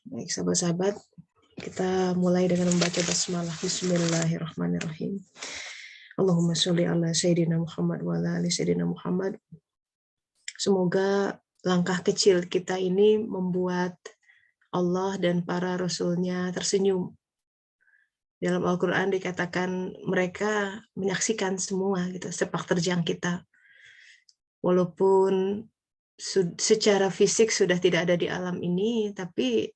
Baik, sahabat-sahabat, kita mulai dengan membaca basmalah. Bismillahirrahmanirrahim. Allahumma sholli ala Sayyidina Muhammad wa ala ali Sayyidina Muhammad. Semoga langkah kecil kita ini membuat Allah dan para Rasulnya tersenyum. Dalam Al-Quran dikatakan mereka menyaksikan semua gitu, sepak terjang kita. Walaupun secara fisik sudah tidak ada di alam ini, tapi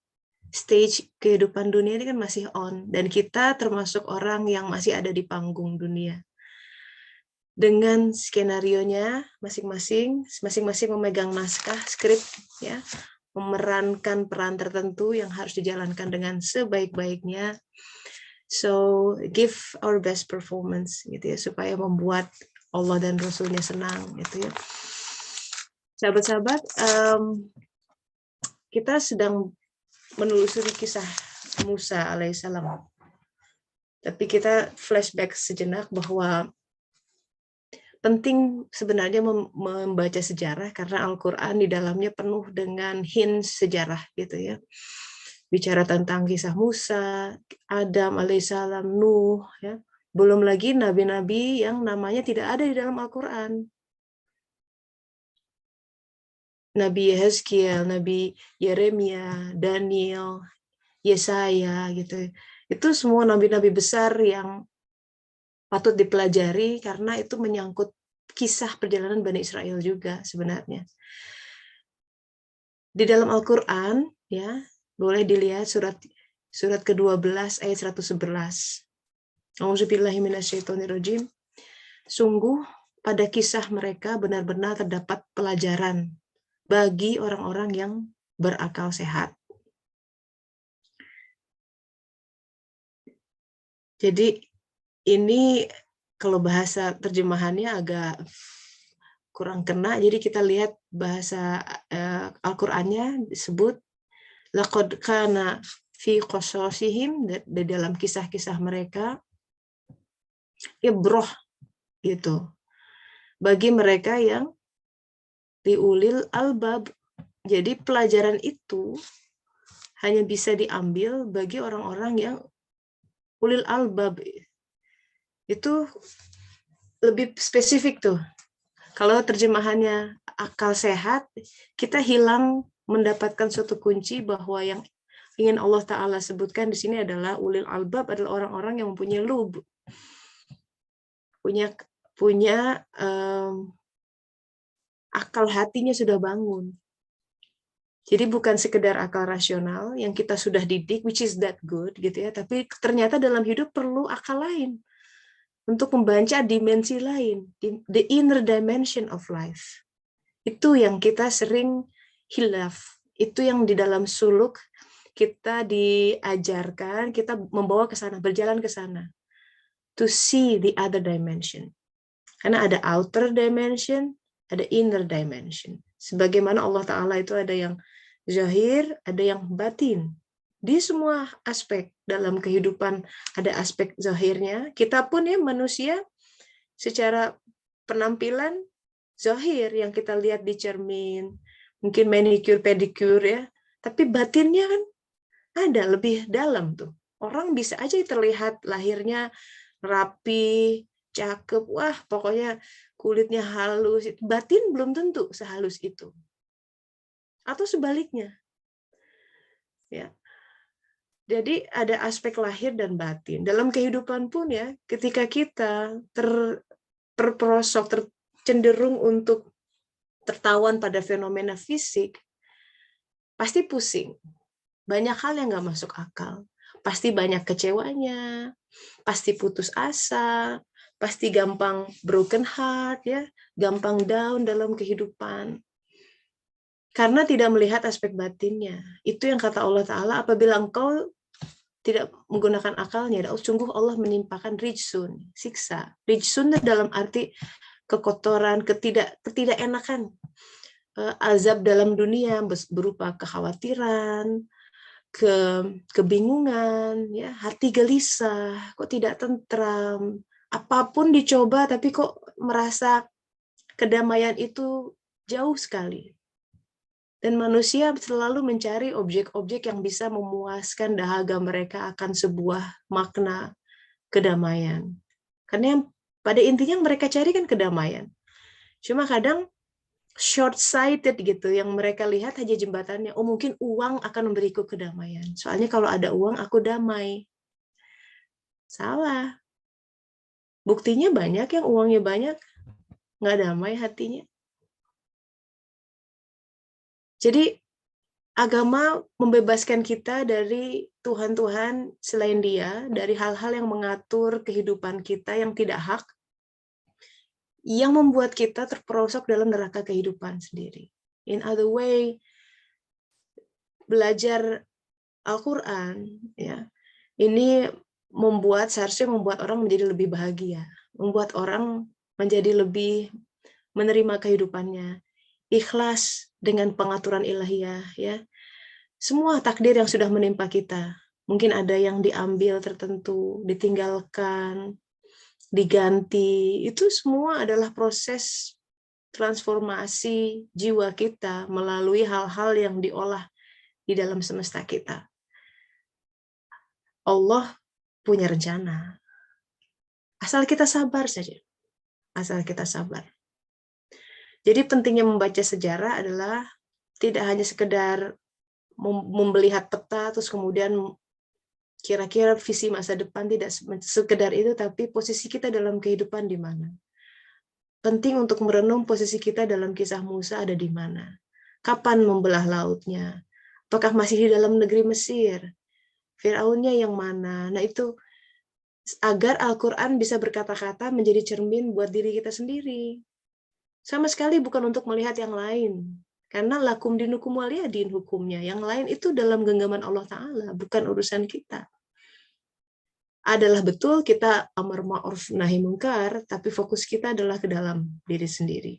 stage kehidupan dunia ini kan masih on, dan kita termasuk orang yang masih ada di panggung dunia. Dengan skenarionya masing-masing memegang naskah, skrip, ya, memerankan peran tertentu yang harus dijalankan dengan sebaik-baiknya. So give our best performance, gitu ya, supaya membuat Allah dan Rasulnya senang, gitu ya. Sahabat-sahabat, kita sedang menelusuri kisah Musa alaihissalam. Tapi kita flashback sejenak bahwa penting sebenarnya membaca sejarah karena Al-Quran di dalamnya penuh dengan hints sejarah, gitu ya. Bicara tentang kisah Musa, Adam alaihissalam, Nuh, ya. Belum lagi nabi-nabi yang namanya tidak ada di dalam Al-Quran. Nabi Yehezkiel, Nabi Yeremia, Daniel, Yesaya, gitu. Itu semua nabi-nabi besar yang patut dipelajari karena itu menyangkut kisah perjalanan Bani Israel juga sebenarnya. Di dalam Al-Quran, ya, boleh dilihat surat ke-12 ayat 111. Auzubillahi minasyaitonirrajim. Sungguh pada kisah mereka benar-benar terdapat pelajaran bagi orang-orang yang berakal sehat. Jadi ini kalau bahasa terjemahannya agak kurang kena, jadi kita lihat bahasa Al-Qur'annya disebut laqad kana fi qasasihim, di dalam kisah-kisah mereka, ibroh, gitu, bagi mereka yang diulil albab. Jadi pelajaran itu hanya bisa diambil bagi orang-orang yang ulil albab. Itu lebih spesifik tuh. Kalau terjemahannya akal sehat, kita hilang mendapatkan suatu kunci bahwa yang ingin Allah Ta'ala sebutkan di sini adalah ulil albab adalah orang-orang yang mempunyai lub, punya akal hatinya sudah bangun. Jadi bukan sekedar akal rasional yang kita sudah didik, which is that good, gitu ya. Tapi ternyata dalam hidup perlu akal lain untuk membaca dimensi lain, the inner dimension of life. Itu yang kita sering hilaf. Itu yang di dalam suluk kita diajarkan, kita membawa ke sana, berjalan ke sana. To see the other dimension. Karena ada outer dimension, ada inner dimension. Sebagaimana Allah Ta'ala itu ada yang zahir, ada yang batin. Di semua aspek dalam kehidupan ada aspek zahirnya. Kita pun ya manusia secara penampilan zahir yang kita lihat di cermin, mungkin manicure, pedicure ya. Tapi batinnya kan ada lebih dalam tuh. Orang bisa aja terlihat lahirnya rapi, cakep, wah pokoknya kulitnya halus. Batin belum tentu sehalus itu. Atau sebaliknya. Ya. Jadi ada aspek lahir dan batin. Dalam kehidupan pun ya, ketika kita terperosok, cenderung untuk tertawan pada fenomena fisik, pasti pusing. Banyak hal yang nggak masuk akal. Pasti banyak kecewanya, pasti putus asa, pasti gampang broken heart, ya, gampang down dalam kehidupan. Karena tidak melihat aspek batinnya. Itu yang kata Allah Ta'ala, apabila engkau tidak menggunakan akalnya, sungguh Allah menimpakan rijsun, siksa. Rijsun dalam arti kekotoran, ketidakenakan, azab dalam dunia berupa kekhawatiran, kebingungan, ya, hati gelisah, kok tidak tentram, apapun dicoba tapi kok merasa kedamaian itu jauh sekali. Dan manusia selalu mencari objek-objek yang bisa memuaskan dahaga mereka akan sebuah makna kedamaian. Karena pada intinya mereka cari kan kedamaian. Cuma kadang short-sighted gitu, yang mereka lihat hanya jembatannya. Oh, mungkin uang akan memberiku kedamaian. Soalnya kalau ada uang, aku damai. Salah. Buktinya banyak yang uangnya banyak, nggak damai hatinya. Jadi agama membebaskan kita dari Tuhan-Tuhan selain Dia, dari hal-hal yang mengatur kehidupan kita yang tidak hak, yang membuat kita terperosok dalam neraka kehidupan sendiri. In other way, belajar Al-Quran, ya, ini seharusnya membuat orang menjadi lebih bahagia, membuat orang menjadi lebih menerima kehidupannya, ikhlas dengan pengaturan ilahiyah, ya. Semua takdir yang sudah menimpa kita, mungkin ada yang diambil tertentu, ditinggalkan, diganti, itu semua adalah proses transformasi jiwa kita melalui hal-hal yang diolah di dalam semesta kita. Allah punya rencana. Asal kita sabar saja. Asal kita sabar. Jadi pentingnya membaca sejarah adalah tidak hanya sekedar melihat peta, terus kemudian kira-kira visi masa depan, tidak sekedar itu, tapi posisi kita dalam kehidupan di mana. Penting untuk merenung posisi kita dalam kisah Musa ada di mana. Kapan membelah lautnya? Apakah masih di dalam negeri Mesir? Firaunnya yang mana? Nah itu agar Al-Quran bisa berkata-kata menjadi cermin buat diri kita sendiri. Sama sekali bukan untuk melihat yang lain. Karena lakum dinukum waliyadin hukumnya. Yang lain itu dalam genggaman Allah Ta'ala, bukan urusan kita. Adalah betul kita amar ma'ruf nahi mungkar, tapi fokus kita adalah ke dalam diri sendiri.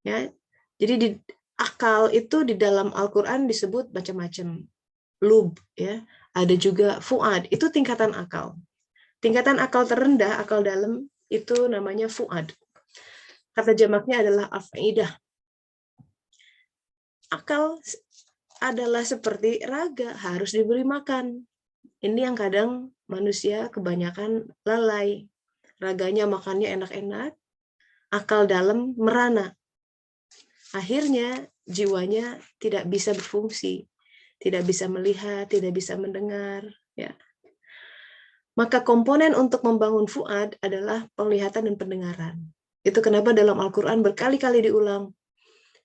Ya, jadi akal itu di dalam Al-Quran disebut macam-macam. Lub, ya, ada juga fuad, itu tingkatan akal. Tingkatan akal terendah, akal dalam, itu namanya fuad. Kata jamaknya adalah afidah. Akal adalah seperti raga, harus diberi makan. Ini yang kadang manusia kebanyakan lalai. Raganya makannya enak-enak, akal dalam merana. Akhirnya jiwanya tidak bisa berfungsi, tidak bisa melihat, tidak bisa mendengar. Ya. Maka komponen untuk membangun fuad adalah penglihatan dan pendengaran. Itu kenapa dalam Al-Quran berkali-kali diulang.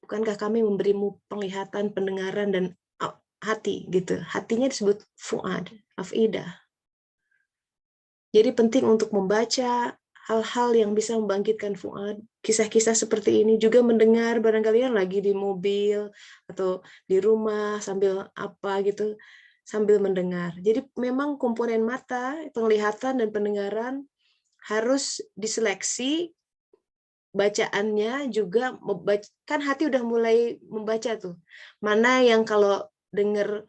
Bukankah kami memberimu penglihatan, pendengaran, dan hati gitu. Hatinya disebut fuad, afidah. Jadi penting untuk membaca hal-hal yang bisa membangkitkan fuad. Kisah-kisah seperti ini juga mendengar, barangkali yang lagi di mobil atau di rumah sambil apa gitu, sambil mendengar. Jadi memang komponen mata, penglihatan dan pendengaran harus diseleksi. Bacaannya juga, kan hati udah mulai membaca tuh. Mana yang kalau dengar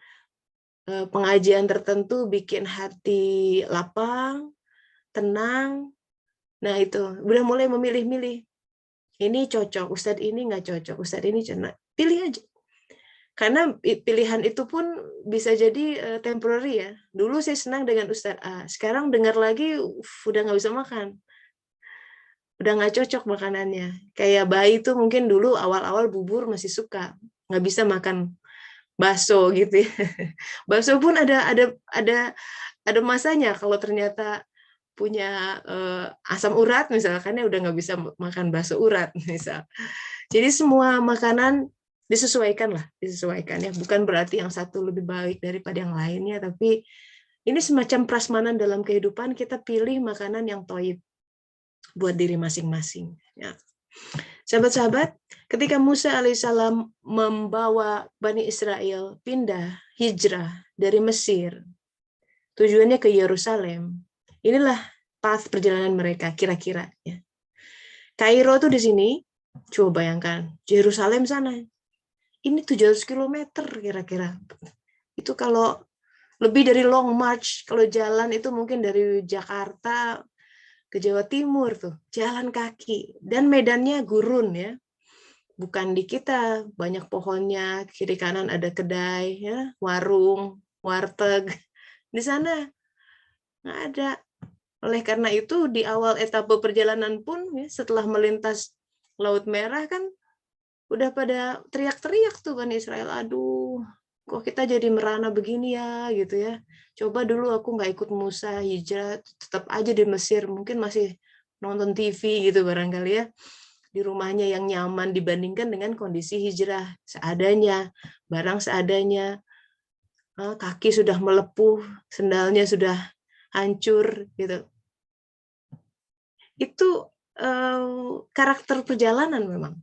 pengajian tertentu bikin hati lapang, tenang. Nah itu udah mulai memilih-milih. Ini cocok, Ustadz ini nggak cocok, Ustadz ini cocok. Pilih aja. Karena pilihan itu pun bisa jadi temporary ya. Dulu saya senang dengan Ustadz A, sekarang dengar lagi udah nggak bisa makan. Udah nggak cocok makanannya. Kayak bayi tuh mungkin dulu awal-awal bubur masih suka, nggak bisa makan bakso gitu ya. Bakso pun ada masanya kalau ternyata punya asam urat misalkan, ya udah nggak bisa makan bakso urat misal. Jadi semua makanan disesuaikan ya. Bukan berarti yang satu lebih baik daripada yang lainnya, tapi ini semacam prasmanan dalam kehidupan, kita pilih makanan yang thayyib buat diri masing-masing. Ya. Sahabat-sahabat, ketika Musa alaihissalam membawa Bani Israel pindah hijrah dari Mesir, tujuannya ke Yerusalem, inilah path perjalanan mereka kira-kira. Ya. Kairo tuh di sini, coba bayangkan, Yerusalem sana, ini 700 km kira-kira. Itu kalau lebih dari long march, kalau jalan itu mungkin dari Jakarta ke Jawa Timur tuh, jalan kaki, dan medannya gurun ya. Bukan di kita, banyak pohonnya, kiri kanan ada kedai, ya, warung, warteg. Di sana nggak ada. Oleh karena itu, di awal etape perjalanan pun, ya, setelah melintas Laut Merah kan, udah pada teriak-teriak tuh kan Israel, aduh, kok kita jadi merana begini ya, gitu ya. Coba dulu aku nggak ikut Musa hijrah, tetap aja di Mesir, mungkin masih nonton TV gitu barangkali ya, di rumahnya yang nyaman dibandingkan dengan kondisi hijrah seadanya, barang seadanya, kaki sudah melepuh, sendalnya sudah hancur gitu. Itu karakter perjalanan memang.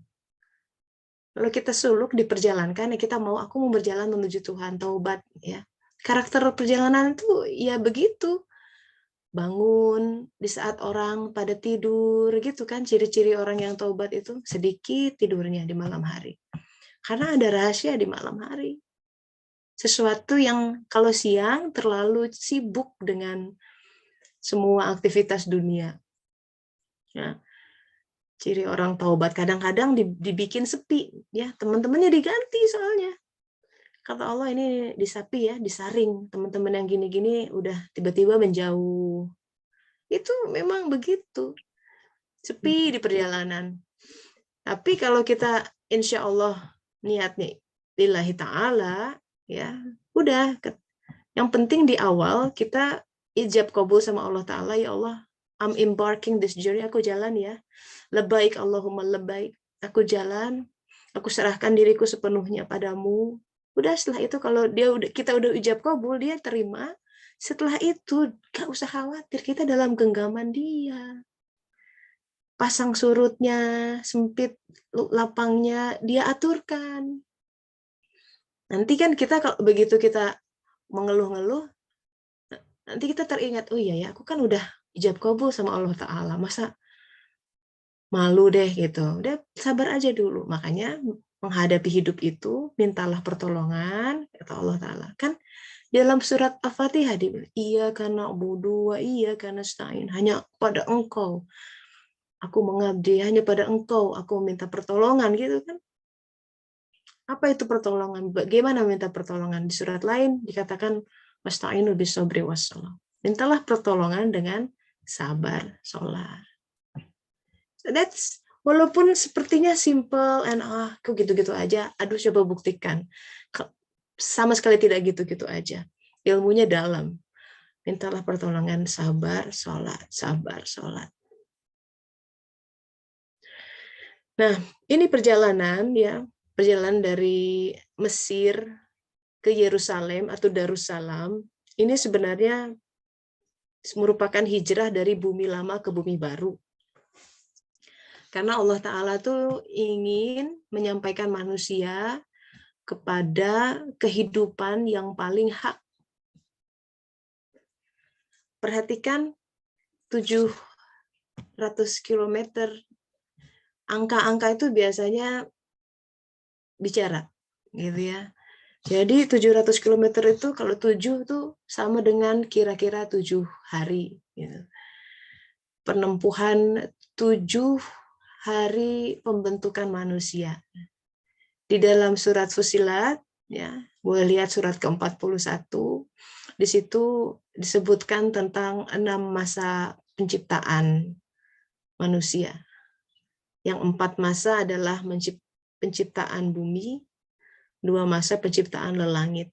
Kalau kita suluk diperjalankan, ya kita mau, aku mau berjalan menuju Tuhan, taubat, ya. Karakter perjalanan itu ya begitu. Bangun di saat orang pada tidur, gitu kan. Ciri-ciri orang yang taubat itu sedikit tidurnya di malam hari. Karena ada rahasia di malam hari. Sesuatu yang kalau siang terlalu sibuk dengan semua aktivitas dunia. Ya. Ciri orang taubat kadang-kadang dibikin sepi, ya, teman-temannya diganti soalnya. Kata Allah ini disapi ya, disaring. Teman-teman yang gini-gini udah tiba-tiba menjauh. Itu memang begitu. Sepi di perjalanan. Tapi kalau kita insya Allah niatnya lillahi ta'ala, ya udah. Yang penting di awal kita ijab qabul sama Allah Ta'ala, ya Allah, I'm embarking this journey, aku jalan ya. Lebaik Allahumma lebaik. Aku jalan, aku serahkan diriku sepenuhnya padamu. Udah setelah itu kalau kita udah ijab qabul, dia terima. Setelah itu gak usah khawatir, kita dalam genggaman dia. Pasang surutnya, sempit lapangnya, dia aturkan. Nanti kan kita kalau begitu kita mengeluh-ngeluh, nanti kita teringat, oh iya ya, aku kan udah ijab qabul sama Allah Ta'ala, masa malu deh gitu. Udah sabar aja dulu. Makanya menghadapi hidup itu, mintalah pertolongan, kata Allah Ta'ala. Kan dalam surat Al-Fatihah dibilang, iya karena budu wa iya karena stain, hanya pada engkau aku mengabdi, hanya pada engkau aku minta pertolongan, gitu kan. Apa itu pertolongan? Bagaimana minta pertolongan? Di surat lain dikatakan wasta'inu bis-sabri was-shalah. Mintalah pertolongan dengan sabar, sholat. So that's walaupun sepertinya simple and kok gitu-gitu aja. Aduh, coba buktikan. Sama sekali tidak gitu-gitu aja. Ilmunya dalam. Mintalah pertolongan, sabar, sholat, sabar, sholat. Nah, ini perjalanan ya. Perjalanan dari Mesir ke Yerusalem atau Darussalam, ini sebenarnya merupakan hijrah dari bumi lama ke bumi baru. Karena Allah Ta'ala tuh ingin menyampaikan manusia kepada kehidupan yang paling hak. Perhatikan 700 km, angka-angka itu biasanya bicara, gitu ya. Jadi 700 km itu kalau 7 tuh sama dengan kira-kira 7 hari. Gitu. Penempuhan 7 hari pembentukan manusia. Di dalam surat Fussilat, ya, boleh lihat surat ke-41, di situ disebutkan tentang 6 masa penciptaan manusia. Yang 4 masa adalah penciptaan bumi, 2 masa penciptaan lelangit.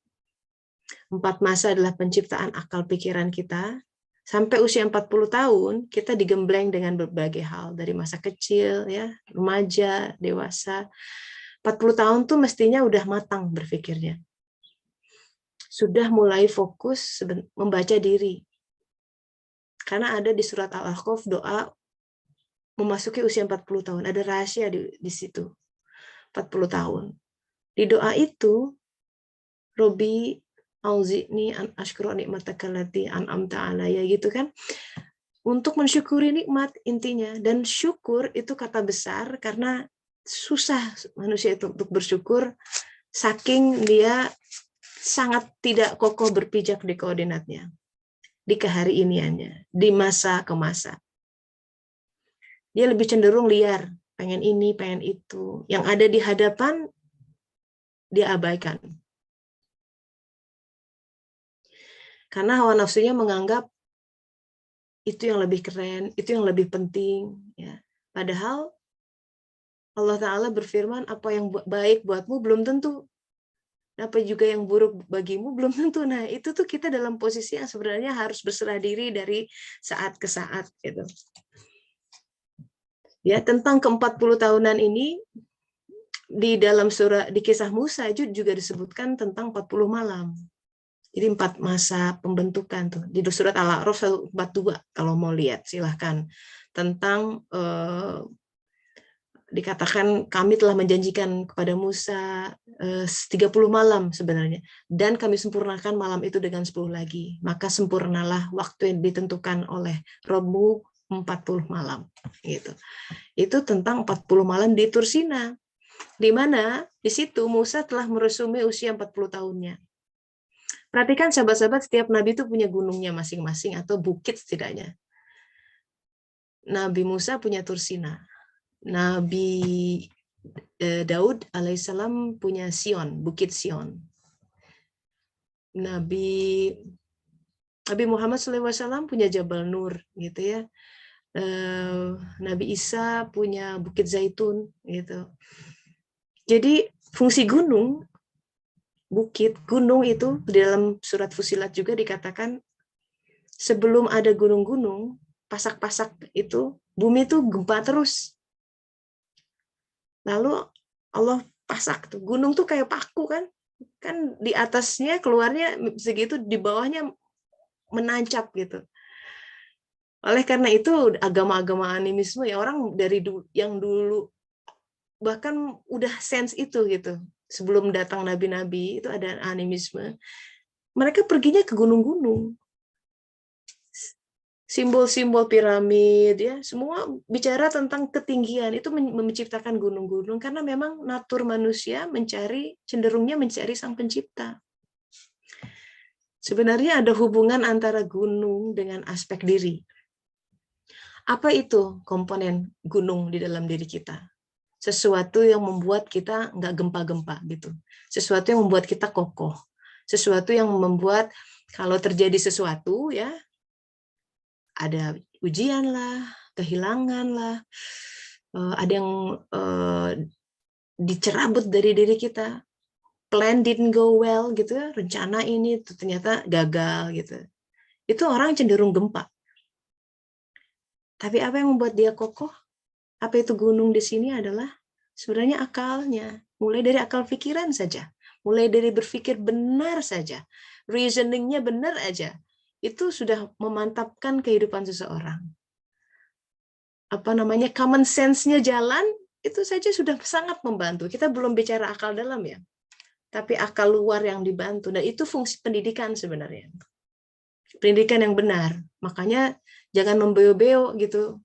4 masa adalah penciptaan akal pikiran kita. Sampai usia 40 tahun, kita digembleng dengan berbagai hal. Dari masa kecil, ya, remaja, dewasa. 40 tahun tuh mestinya udah matang berpikirnya. Sudah mulai fokus membaca diri. Karena ada di surat Al-Ahqaf doa memasuki usia 40 tahun. Ada rahasia di situ. 40 tahun. Di doa itu, Robi auzi'ni an ashkura nikmataka allati an'amta alayya, gitu kan. Untuk mensyukuri nikmat intinya. Dan syukur itu kata besar karena susah manusia itu untuk bersyukur saking dia sangat tidak kokoh berpijak di koordinatnya, di kehari iniannya, di masa ke masa. Dia lebih cenderung liar pengen ini, pengen itu. Yang ada di hadapan dia abaikan. Karena hawa nafsunya menganggap itu yang lebih keren, itu yang lebih penting. Ya. Padahal Allah Ta'ala berfirman, apa yang baik buatmu belum tentu. Apa juga yang buruk bagimu belum tentu. Nah, itu tuh kita dalam posisi yang sebenarnya harus berserah diri dari saat ke saat. Gitu. Ya, tentang ke-40 tahunan ini, di dalam surah, di kisah Musa juga disebutkan tentang 40 malam. Jadi 4 masa pembentukan tuh. Di surat Al-A'raf 42 kalau mau lihat silahkan. Tentang dikatakan kami telah menjanjikan kepada Musa 30 malam sebenarnya. Dan kami sempurnakan malam itu dengan 10 lagi. Maka sempurnalah waktu yang ditentukan oleh Robmu 40 malam. Gitu. Itu tentang 40 malam di Tursina. Di mana di situ Musa telah meresumi usia 40 tahunnya. Perhatikan sahabat-sahabat, setiap nabi itu punya gunungnya masing-masing atau bukit setidaknya. Nabi Musa punya Tursina. Nabi Daud alaihissalam punya Sion, Bukit Sion. Nabi Muhammad SAW punya Jabal Nur, gitu ya. Nabi Isa punya Bukit Zaitun, gitu. Jadi fungsi gunung, bukit, gunung itu di dalam surat Fusilat juga dikatakan sebelum ada gunung-gunung, pasak-pasak itu, bumi itu gempa terus. Lalu Allah pasak tuh, gunung tuh kayak paku kan di atasnya keluarnya segitu, di bawahnya menancap gitu. Oleh karena itu agama-agama animisme ya, orang dari yang dulu bahkan udah sense itu gitu. Sebelum datang nabi-nabi itu ada animisme. Mereka perginya ke gunung-gunung. Simbol-simbol piramid ya, semua bicara tentang ketinggian, itu menciptakan gunung-gunung karena memang natur manusia cenderungnya mencari sang pencipta. Sebenarnya ada hubungan antara gunung dengan aspek diri. Apa itu komponen gunung di dalam diri kita? Sesuatu yang membuat kita nggak gempa-gempa gitu. Sesuatu yang membuat kita kokoh. Sesuatu yang membuat kalau terjadi sesuatu ya, ada ujian lah, kehilangan lah, ada yang dicerabut dari diri kita, plan didn't go well gitu, rencana ini ternyata gagal gitu. Itu orang cenderung gempa. Tapi apa yang membuat dia kokoh? Apa itu gunung di sini adalah sebenarnya akalnya. Mulai dari akal pikiran saja, mulai dari berpikir benar saja, reasoningnya benar aja. Itu sudah memantapkan kehidupan seseorang. Common sense-nya jalan, itu saja sudah sangat membantu. Kita belum bicara akal dalam ya, tapi akal luar yang dibantu. Dan itu fungsi pendidikan sebenarnya. Pendidikan yang benar. Makanya jangan membeo-beo gitu.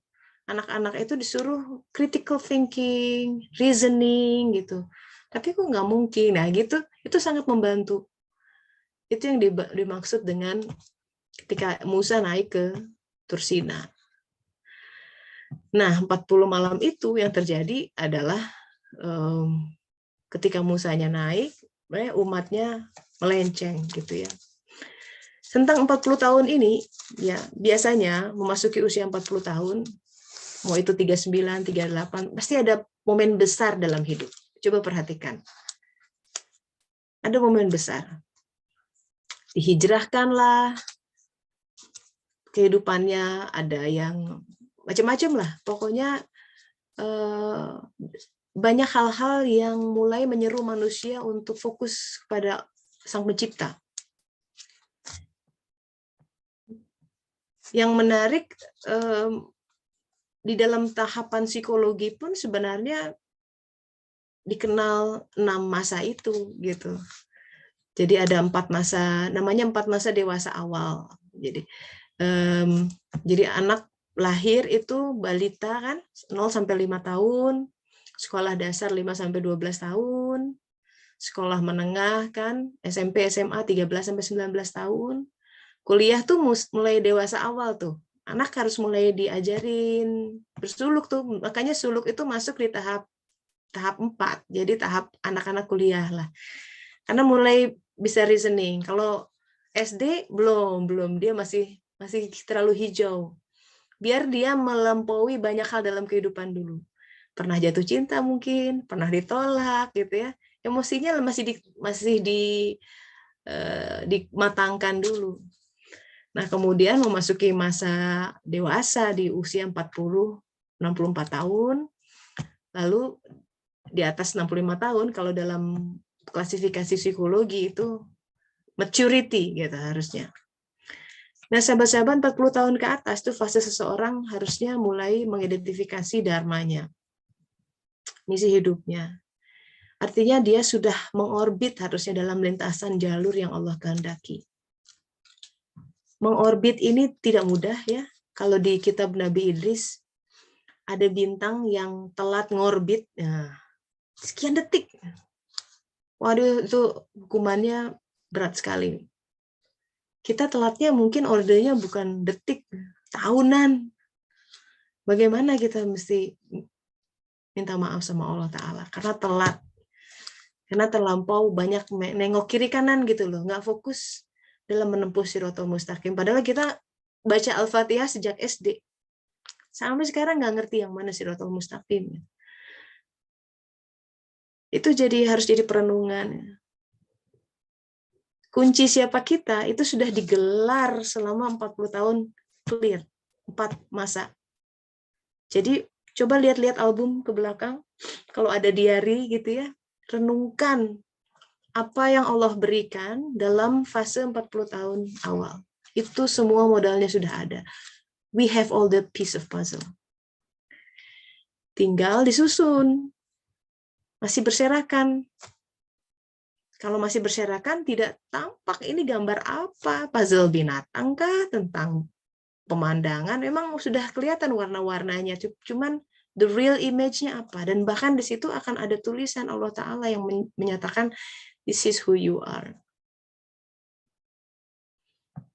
Anak-anak itu disuruh critical thinking, reasoning gitu. Tapi kok nggak mungkin. Nah gitu, itu sangat membantu. Itu yang dimaksud dengan ketika Musa naik ke Tursina. Nah, 40 malam itu yang terjadi adalah ketika Musanya naik, umatnya melenceng gitu ya. Tentang 40 tahun ini, ya biasanya memasuki usia 40 tahun, mau itu 39, 38, pasti ada momen besar dalam hidup. Coba perhatikan. Ada momen besar. Dihijrahkanlah, kehidupannya ada yang macam-macam lah. Pokoknya banyak hal-hal yang mulai menyeru manusia untuk fokus pada Sang Pencipta. Yang menarik, di dalam tahapan psikologi pun sebenarnya dikenal 6 masa itu gitu. Jadi ada 4 masa, namanya 4 masa dewasa awal. Jadi anak lahir itu balita kan 0 sampai 5 tahun, sekolah dasar 5 sampai 12 tahun, sekolah menengah kan SMP SMA 13 sampai 19 tahun. Kuliah tuh mulai dewasa awal tuh, Anak harus mulai diajarin bersuluk tuh, makanya suluk itu masuk di tahap 4, jadi tahap anak-anak kuliah lah. Karena mulai bisa reasoning. Kalau SD belum dia masih terlalu hijau. Biar dia melampaui banyak hal dalam kehidupan dulu. Pernah jatuh cinta mungkin, pernah ditolak gitu ya. Emosinya masih dimatangkan dulu. Nah, kemudian memasuki masa dewasa di usia 64 tahun, lalu di atas 65 tahun kalau dalam klasifikasi psikologi itu maturity gitu harusnya. Nah, sahabat-sahabat 40 tahun ke atas itu fase seseorang harusnya mulai mengidentifikasi dharmanya, misi hidupnya. Artinya dia sudah mengorbit harusnya dalam lintasan jalur yang Allah kehendaki. Mengorbit ini tidak mudah ya. Kalau di kitab Nabi Idris ada bintang yang telat ngorbit, nah, sekian detik. Waduh, itu hukumannya berat sekali. Kita telatnya mungkin ordernya bukan detik, tahunan. Bagaimana kita mesti minta maaf sama Allah Ta'ala karena telat. Karena terlampau banyak nengok kiri kanan gitu loh, nggak fokus dalam menempuh Shirathul Mustaqim. Padahal kita baca Al-Fatihah sejak SD. Sampai sekarang nggak ngerti yang mana Shirathul Mustaqim. Itu harus jadi perenungan. Kunci siapa kita itu sudah digelar selama 40 tahun clear. 4 masa. Jadi coba lihat-lihat album ke belakang. Kalau ada diary gitu ya, renungkan apa yang Allah berikan dalam fase 40 tahun awal. Itu semua modalnya sudah ada. We have all the piece of puzzle. Tinggal disusun. Masih berserakan. Kalau masih berserakan, tidak tampak ini gambar apa. Puzzle binatang kah? Tentang pemandangan. Memang sudah kelihatan warna-warnanya. Cuman the real image-nya apa. Dan bahkan di situ akan ada tulisan Allah Ta'ala yang menyatakan, this is who you are.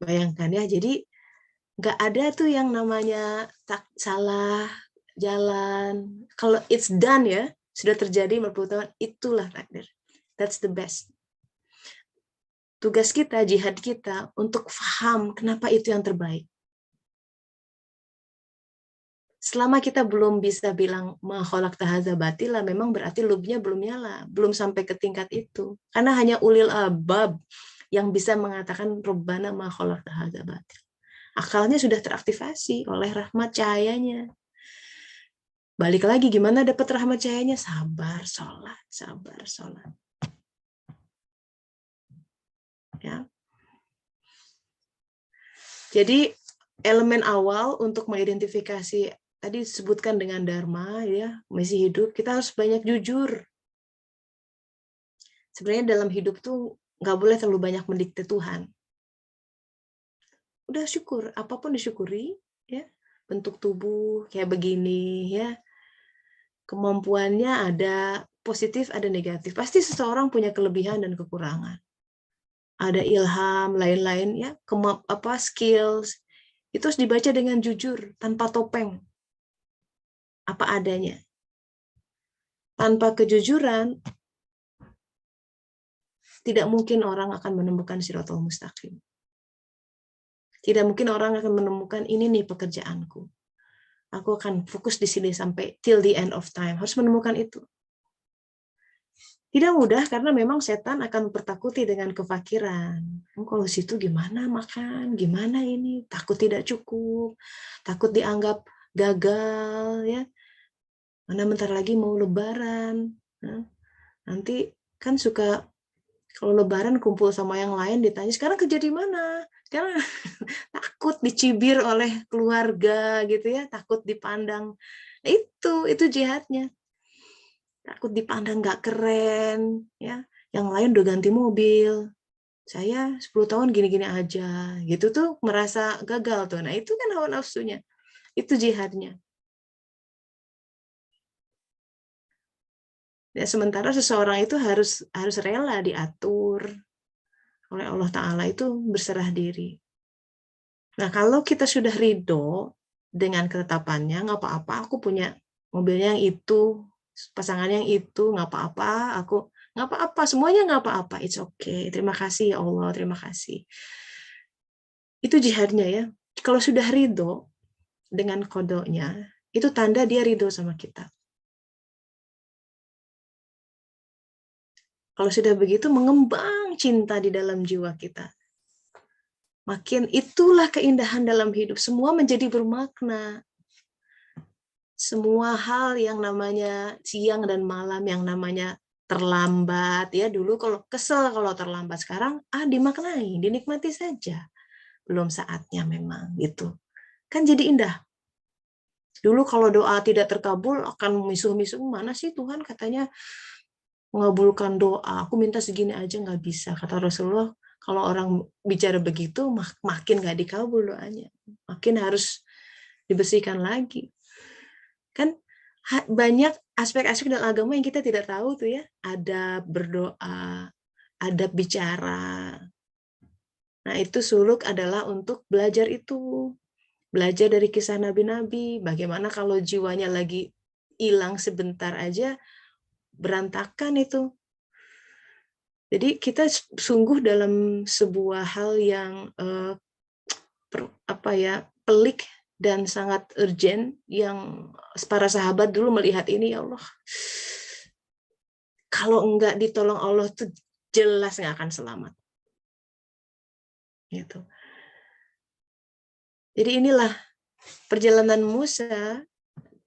Bayangkan ya, jadi nggak ada tuh yang namanya salah jalan. Kalau it's done ya, sudah terjadi 40 tahun, itulah takdir. That's the best. Tugas kita, jihad kita, untuk paham kenapa itu yang terbaik. Selama kita belum bisa bilang ma khalaqta hadza batila, memang berarti lubnya belum nyala, belum sampai ke tingkat itu. Karena hanya ulil albab yang bisa mengatakan Rabbana ma khalaqta hadza batila. Akalnya sudah teraktivasi oleh rahmat cahayanya. Balik lagi, gimana dapat rahmat cahayanya? Sabar, sholat, sabar, sholat. Ya. Jadi elemen awal untuk mengidentifikasi tadi disebutkan dengan dharma ya, misi hidup, kita harus banyak jujur. Sebenarnya dalam hidup tuh nggak boleh terlalu banyak mendikte Tuhan. Udah syukur, apapun disyukuri ya. Bentuk tubuh kayak begini ya. Kemampuannya ada positif, ada negatif. Pasti seseorang punya kelebihan dan kekurangan. Ada ilham, lain-lain ya, skills. Itu harus dibaca dengan jujur, tanpa topeng. Apa adanya. Tanpa kejujuran, tidak mungkin orang akan menemukan Shirathul Mustaqim. Tidak mungkin orang akan menemukan ini nih pekerjaanku. Aku akan fokus di sini sampai till the end of time. Harus menemukan itu. Tidak mudah karena memang setan akan mempertakuti dengan kefakiran. Kalau situ gimana makan, gimana ini, takut tidak cukup, takut dianggap gagal ya. Mana bentar lagi mau lebaran. Nanti kan suka kalau lebaran kumpul sama yang lain ditanya, sekarang kerja di mana? Sekarang takut dicibir oleh keluarga gitu ya, takut dipandang. Itu jihadnya. Takut dipandang nggak keren, ya. Yang lain udah ganti mobil. Saya 10 tahun gini-gini aja. Gitu tuh merasa gagal tuh. Nah, itu kan hawa nafsunya. Itu jihadnya. Ya, sementara seseorang itu harus rela diatur oleh Allah Ta'ala, itu berserah diri. Nah, kalau kita sudah ridho dengan ketetapannya, nggak apa-apa, aku punya mobilnya yang itu, pasangan yang itu, nggak apa-apa, aku nggak apa-apa, semuanya nggak apa-apa, it's okay. Terima kasih ya Allah, terima kasih. Itu jihadnya ya. Kalau sudah ridho dengan kodonya, itu tanda dia ridho sama kita. Kalau sudah begitu, mengembang cinta di dalam jiwa kita. Makin itulah keindahan dalam hidup. Semua menjadi bermakna. Semua hal yang namanya siang dan malam, yang namanya terlambat. Ya dulu kalau kesel kalau terlambat, sekarang dimaknai, dinikmati saja. Belum saatnya memang gitu. Kan jadi indah. Dulu kalau doa tidak terkabul akan misuh-misuh, mana sih Tuhan katanya mengabulkan doa, aku minta segini aja nggak bisa. Kata Rasulullah, kalau orang bicara begitu, makin nggak dikabul doanya. Makin harus dibersihkan lagi. Kan banyak aspek-aspek dalam agama yang kita tidak tahu tuh ya. Adab berdoa, adab bicara. Nah itu suluk adalah untuk belajar itu. Belajar dari kisah nabi-nabi. Bagaimana kalau jiwanya lagi hilang sebentar aja, berantakan itu. Jadi kita sungguh dalam sebuah hal yang pelik dan sangat urgent, yang para sahabat dulu melihat ini, ya Allah, kalau enggak ditolong Allah tuh jelas nggak akan selamat. Gitu. Jadi inilah perjalanan Musa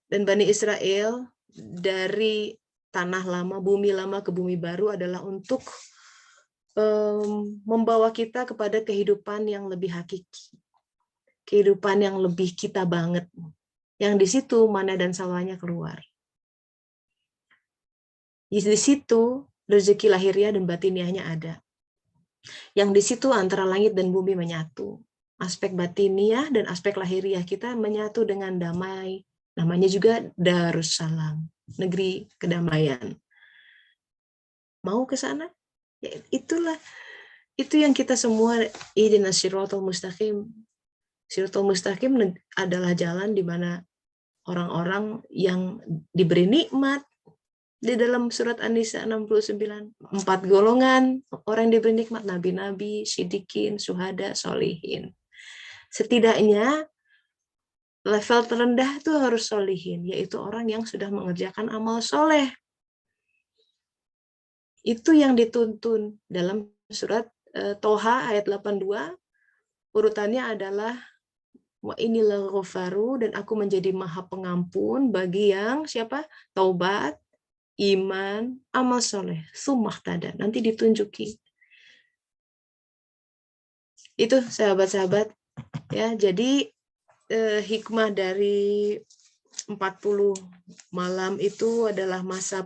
dan Bani Israel dari tanah lama, bumi lama ke bumi baru adalah untuk membawa kita kepada kehidupan yang lebih hakiki, kehidupan yang lebih kita banget, yang di situ mana dan sawahnya keluar. Di situ rezeki lahiriah dan batiniahnya ada. Yang di situ antara langit dan bumi menyatu. Aspek batiniah dan aspek lahiriah kita menyatu dengan damai. Namanya juga Darussalam, negeri kedamaian. Mau ke sana? Ya, itulah. Itu yang kita semua, ihdinas siratal mustaqim. Siratal mustaqim adalah jalan di mana orang-orang yang diberi nikmat. Di dalam surat An-Nisa 69, 4 golongan orang yang diberi nikmat, nabi-nabi, siddiqin, syuhada, solihin. Setidaknya level terendah itu harus solihin, yaitu orang yang sudah mengerjakan amal soleh. Itu yang dituntun dalam surat Toha ayat 82, urutannya adalah wa inilal ghafaru, dan aku menjadi maha pengampun bagi yang siapa? Taubat, iman, amal soleh, sumah tada, nanti ditunjuki. Itu sahabat-sahabat ya. Jadi hikmah dari 40 malam itu adalah masa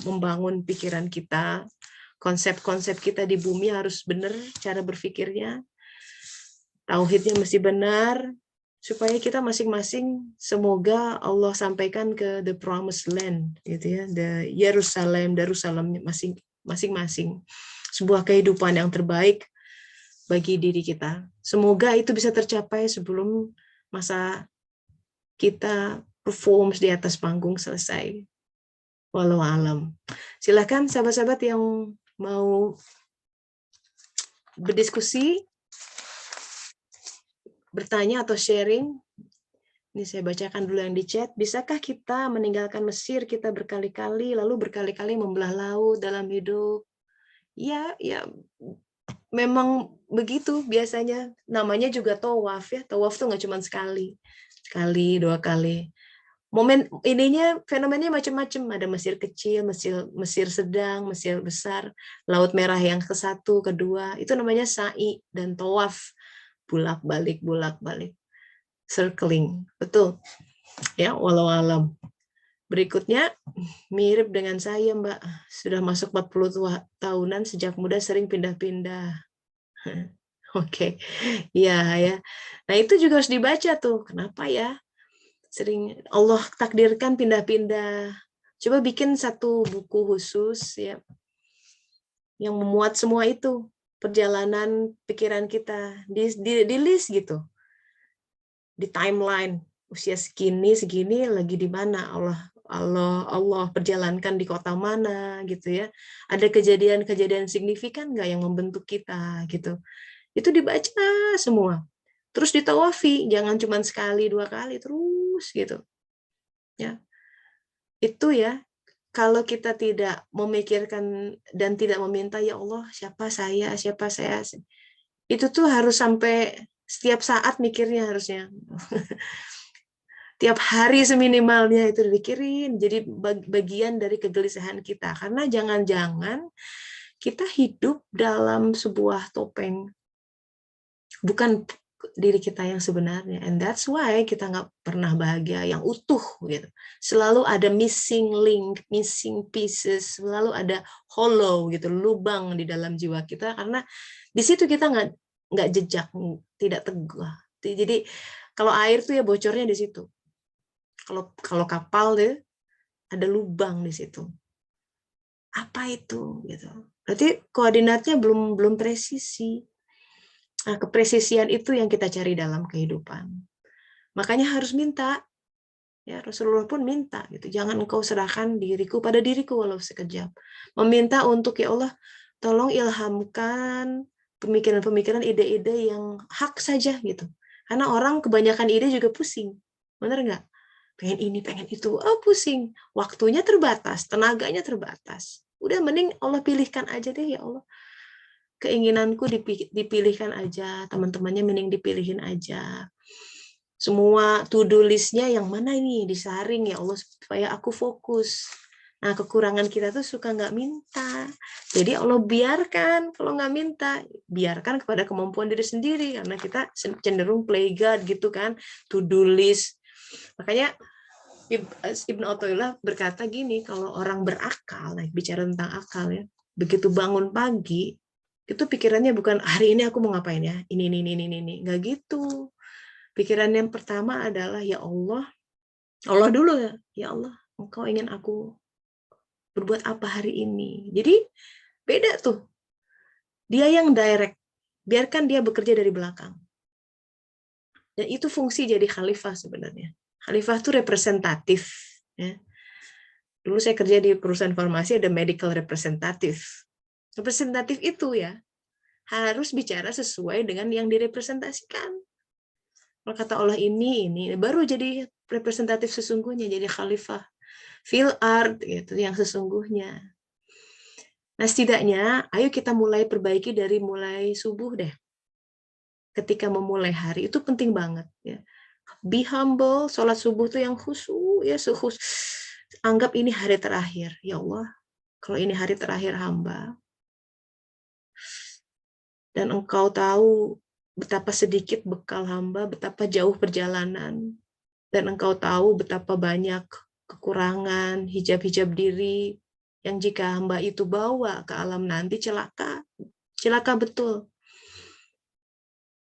membangun pikiran kita. Konsep-konsep kita di bumi harus benar cara berpikirnya. Tauhidnya mesti benar, supaya kita masing-masing semoga Allah sampaikan ke the promised land gitu ya, the Yerusalem, Darussalam masing-masing, sebuah kehidupan yang terbaik bagi diri kita. Semoga itu bisa tercapai sebelum masa kita perform di atas panggung selesai. Walau alam. Silakan sahabat-sahabat yang mau berdiskusi, bertanya atau sharing. Ini saya bacakan dulu yang di chat. Bisakah kita meninggalkan Mesir kita berkali-kali, lalu berkali-kali membelah laut dalam hidup? Ya, memang begitu biasanya. Namanya juga tawaf ya. Tawaf tuh nggak cuma sekali, 2 kali. Momen ininya, fenomenanya macam-macam. Ada Mesir kecil, Mesir sedang, Mesir besar, Laut Merah yang ke-1, kedua. Itu namanya sa'i dan tawaf. Bolak-balik, circling. Betul. Ya, walau alam. Berikutnya, mirip dengan saya, Mbak. Sudah masuk 40 tahunan, sejak muda sering pindah-pindah. Oke. Ya. Nah, itu juga harus dibaca tuh. Kenapa ya? Sering Allah takdirkan pindah-pindah. Coba bikin satu buku khusus ya, yang memuat semua itu, perjalanan pikiran kita di list gitu. di timeline usia segini lagi di mana, Allah perjalankan di kota mana gitu ya. Ada kejadian-kejadian signifikan nggak yang membentuk kita gitu. Itu dibaca semua. Terus ditawafi, jangan cuma sekali, 2 kali, terus gitu. Ya. Itu ya, kalau kita tidak memikirkan dan tidak meminta, ya Allah, siapa saya, itu tuh harus sampai setiap saat mikirnya harusnya. Tiap hari seminimalnya itu dipikirin, jadi bagian dari kegelisahan kita. Karena jangan-jangan kita hidup dalam sebuah topeng, bukan diri kita yang sebenarnya. And that's why kita nggak pernah bahagia yang utuh gitu. Selalu ada missing link, missing pieces, selalu ada hollow gitu, lubang di dalam jiwa kita, karena di situ kita nggak jejak, tidak teguh. Jadi kalau air tuh ya bocornya di situ. Kalau kapal deh ada lubang di situ. Apa itu gitu. Berarti koordinatnya belum presisi. Nah, kepresisian itu yang kita cari dalam kehidupan. Makanya harus minta. Ya, Rasulullah pun minta gitu. Jangan engkau serahkan diriku pada diriku walau sekejap. Meminta untuk, ya Allah, tolong ilhamkan pemikiran-pemikiran, ide-ide yang hak saja gitu. Karena orang kebanyakan ide juga pusing. Benar nggak? Pengen ini, pengen itu. Oh, pusing. Waktunya terbatas, tenaganya terbatas. Udah mending Allah pilihkan aja deh, ya Allah. Keinginanku dipilihkan aja, teman-temannya mending dipilihin aja. Semua to-do list-nya yang mana ini disaring, ya Allah, supaya aku fokus. Nah, kekurangan kita tuh suka nggak minta. Jadi Allah biarkan, kalau nggak minta, biarkan kepada kemampuan diri sendiri, karena kita cenderung play God gitu kan, to-do list. Makanya Ibnu Athaillah berkata gini, kalau orang berakal, bicara tentang akal ya, begitu bangun pagi, itu pikirannya bukan hari ini aku mau ngapain ya, ini, nggak gitu. Pikiran yang pertama adalah, ya Allah dulu ya Allah, Engkau ingin aku berbuat apa hari ini. Jadi beda tuh, dia yang direct, biarkan dia bekerja dari belakang. Dan itu fungsi jadi khalifah sebenarnya. Khalifah itu representatif. Ya. Dulu saya kerja di perusahaan farmasi, ada medical representative. Representatif itu ya, harus bicara sesuai dengan yang direpresentasikan. Kalau kata Allah ini baru jadi representatif sesungguhnya, jadi khalifah. Fil ard gitu, yang sesungguhnya. Nah, setidaknya ayo kita mulai perbaiki dari mulai subuh deh. Ketika memulai hari itu penting banget ya. Be humble, sholat subuh tuh yang khusyuk ya, anggap ini hari terakhir. Ya Allah, kalau ini hari terakhir hamba, dan Engkau tahu betapa sedikit bekal hamba, betapa jauh perjalanan, dan Engkau tahu betapa banyak kekurangan, hijab-hijab diri, yang jika hamba itu bawa ke alam nanti celaka betul.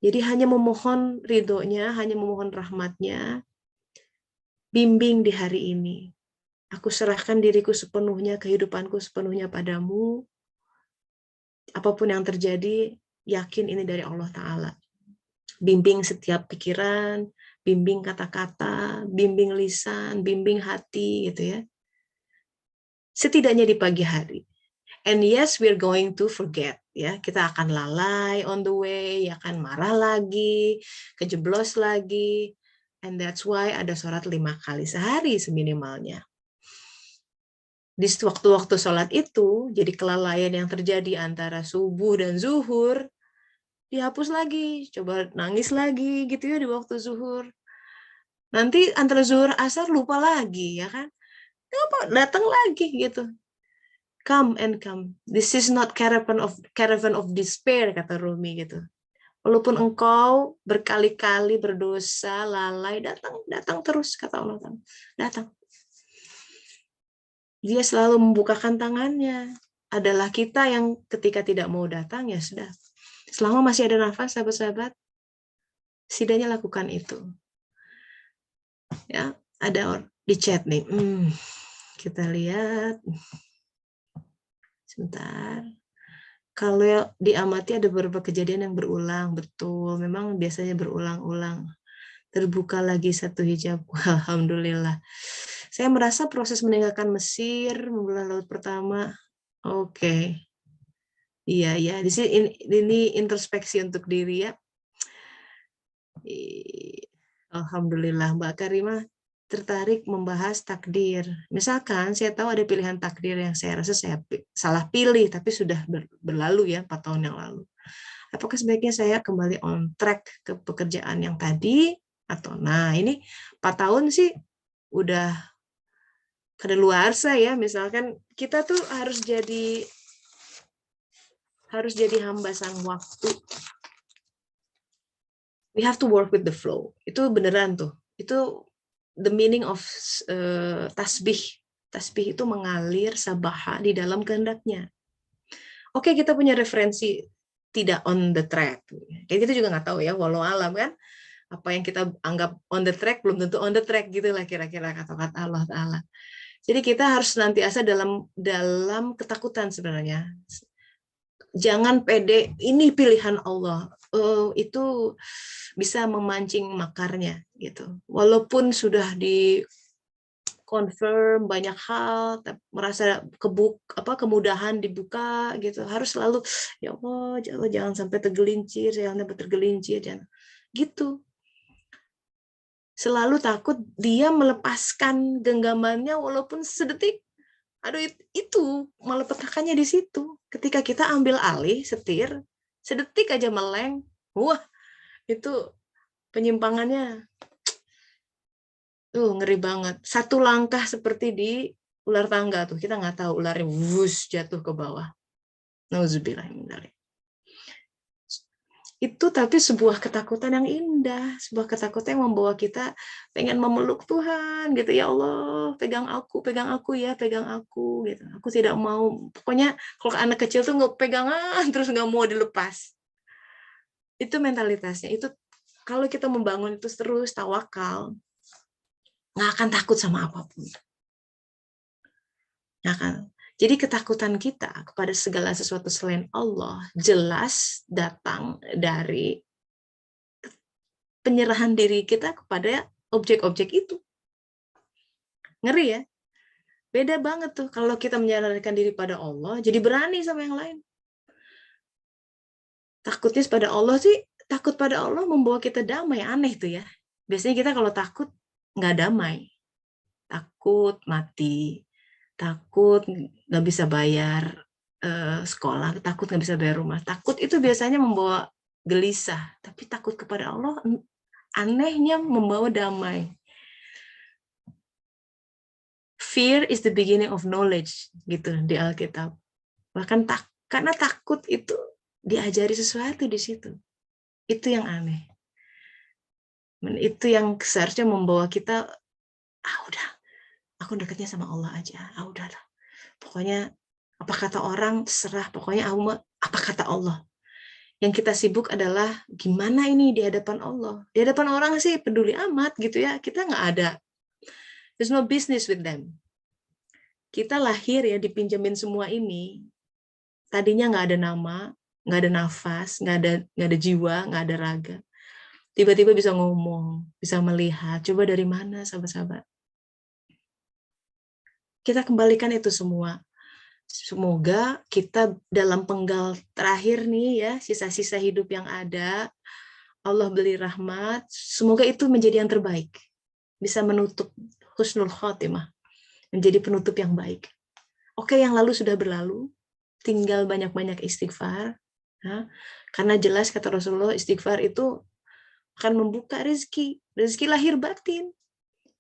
Jadi hanya memohon ridhonya, hanya memohon rahmatnya, bimbing di hari ini. Aku serahkan diriku sepenuhnya, kehidupanku sepenuhnya padamu. Apapun yang terjadi, yakin ini dari Allah Ta'ala. Bimbing setiap pikiran, bimbing kata-kata, bimbing lisan, bimbing hati, gitu ya. Setidaknya di pagi hari. And yes, we're going to forget, ya. Kita akan lalai on the way, akan marah lagi, kejeblos lagi. And that's why ada sholat 5 kali sehari seminimalnya. Di waktu-waktu sholat itu, jadi kelalaian yang terjadi antara subuh dan zuhur, dihapus lagi, coba nangis lagi gitu ya di waktu zuhur. Nanti antara zuhur asar lupa lagi, ya kan? Datang lagi gitu. Come and come. This is not caravan of despair, kata Rumi gitu. Walaupun engkau berkali-kali berdosa, lalai, datang terus, kata Allah. Datang. Dia selalu membukakan tangannya. Adalah kita yang ketika tidak mau datang, ya sudah. Selama masih ada nafas, sahabat-sahabat, setidaknya lakukan itu. Ya, ada di chat nih. Kita lihat. Sebentar. Kalau diamati ada beberapa kejadian yang berulang, betul. Memang biasanya berulang-ulang. terbuka lagi satu hijab. Alhamdulillah. Saya merasa proses meninggalkan Mesir, membelah laut pertama. Oke. Iya, iya. Di sini ini introspeksi untuk diri ya. Alhamdulillah, Mbak Karimah tertarik membahas takdir. Misalkan saya tahu ada pilihan takdir yang saya rasa saya salah pilih, tapi sudah berlalu ya 4 tahun yang lalu. Apakah sebaiknya saya kembali on track ke pekerjaan yang tadi? Atau, nah ini 4 tahun sih udah kadaluarsa ya. Misalkan kita tuh harus jadi hamba sang waktu. We have to work with the flow. Itu beneran tuh. Itu the meaning of tasbih. Tasbih itu mengalir sabaha di dalam kehendaknya. Oke, kita punya referensi tidak on the track. Kayak kita juga nggak tahu ya, walau alam kan. Apa yang kita anggap on the track belum tentu on the track gitu lah kira-kira kata-kata Allah Ta'ala. Jadi kita harus nantiasa dalam ketakutan sebenarnya. Jangan pede, ini pilihan Allah. Itu bisa memancing makarnya gitu. Walaupun sudah di confirm banyak hal, merasa kemudahan dibuka gitu, harus selalu ya Allah jangan sampai tergelincir, jangan gitu. Selalu takut dia melepaskan genggamannya walaupun sedetik. Aduh, itu malapetakannya di situ. Ketika kita ambil alih setir, sedetik aja meleng, wah itu penyimpangannya ngeri banget. Satu langkah seperti di ular tangga tuh, kita nggak tahu ularnya wus jatuh ke bawah. Nauzubillah min dzalik. Itu tapi sebuah ketakutan yang indah, sebuah ketakutan yang membawa kita pengen memeluk Tuhan gitu. Ya Allah, pegang aku ya, pegang aku gitu. Aku tidak mau, pokoknya kalau anak kecil tuh nggak pegangan terus nggak mau dilepas. Itu mentalitasnya. Itu kalau kita membangun itu terus tawakal, nggak akan takut sama apapun. Nggak akan. Jadi ketakutan kita kepada segala sesuatu selain Allah jelas datang dari penyerahan diri kita kepada objek-objek itu. Ngeri ya? Beda banget tuh kalau kita menyerahkan diri pada Allah, jadi berani sama yang lain. Takutnya pada Allah sih, takut pada Allah membawa kita damai, aneh tuh ya. Biasanya kita kalau takut nggak damai. Takut mati, takut nggak bisa bayar sekolah, takut nggak bisa bayar rumah. Takut itu biasanya membawa gelisah, tapi takut kepada Allah anehnya membawa damai. Fear is the beginning of knowledge gitu di Alkitab. Bahkan karena takut itu diajari sesuatu di situ. Itu yang aneh. Itu yang seharusnya membawa kita, udah, aku dekatnya sama Allah aja. Udahlah. Pokoknya apa kata orang terserah, pokoknya apa kata Allah. Yang kita sibuk adalah gimana ini di hadapan Allah. Di hadapan orang sih peduli amat gitu ya. Kita nggak ada. There's no business with them. Kita lahir ya dipinjemin semua ini. Tadinya nggak ada nama, nggak ada nafas, nggak ada jiwa, nggak ada raga. Tiba-tiba bisa ngomong, bisa melihat. Coba dari mana sahabat-sahabat? Kita kembalikan itu semua. Semoga kita dalam penggal terakhir nih ya, sisa-sisa hidup yang ada, Allah beri rahmat, semoga itu menjadi yang terbaik. Bisa menutup husnul khotimah, menjadi penutup yang baik. Oke, yang lalu sudah berlalu, tinggal banyak-banyak istighfar. Karena jelas kata Rasulullah, istighfar itu akan membuka rezeki lahir batin,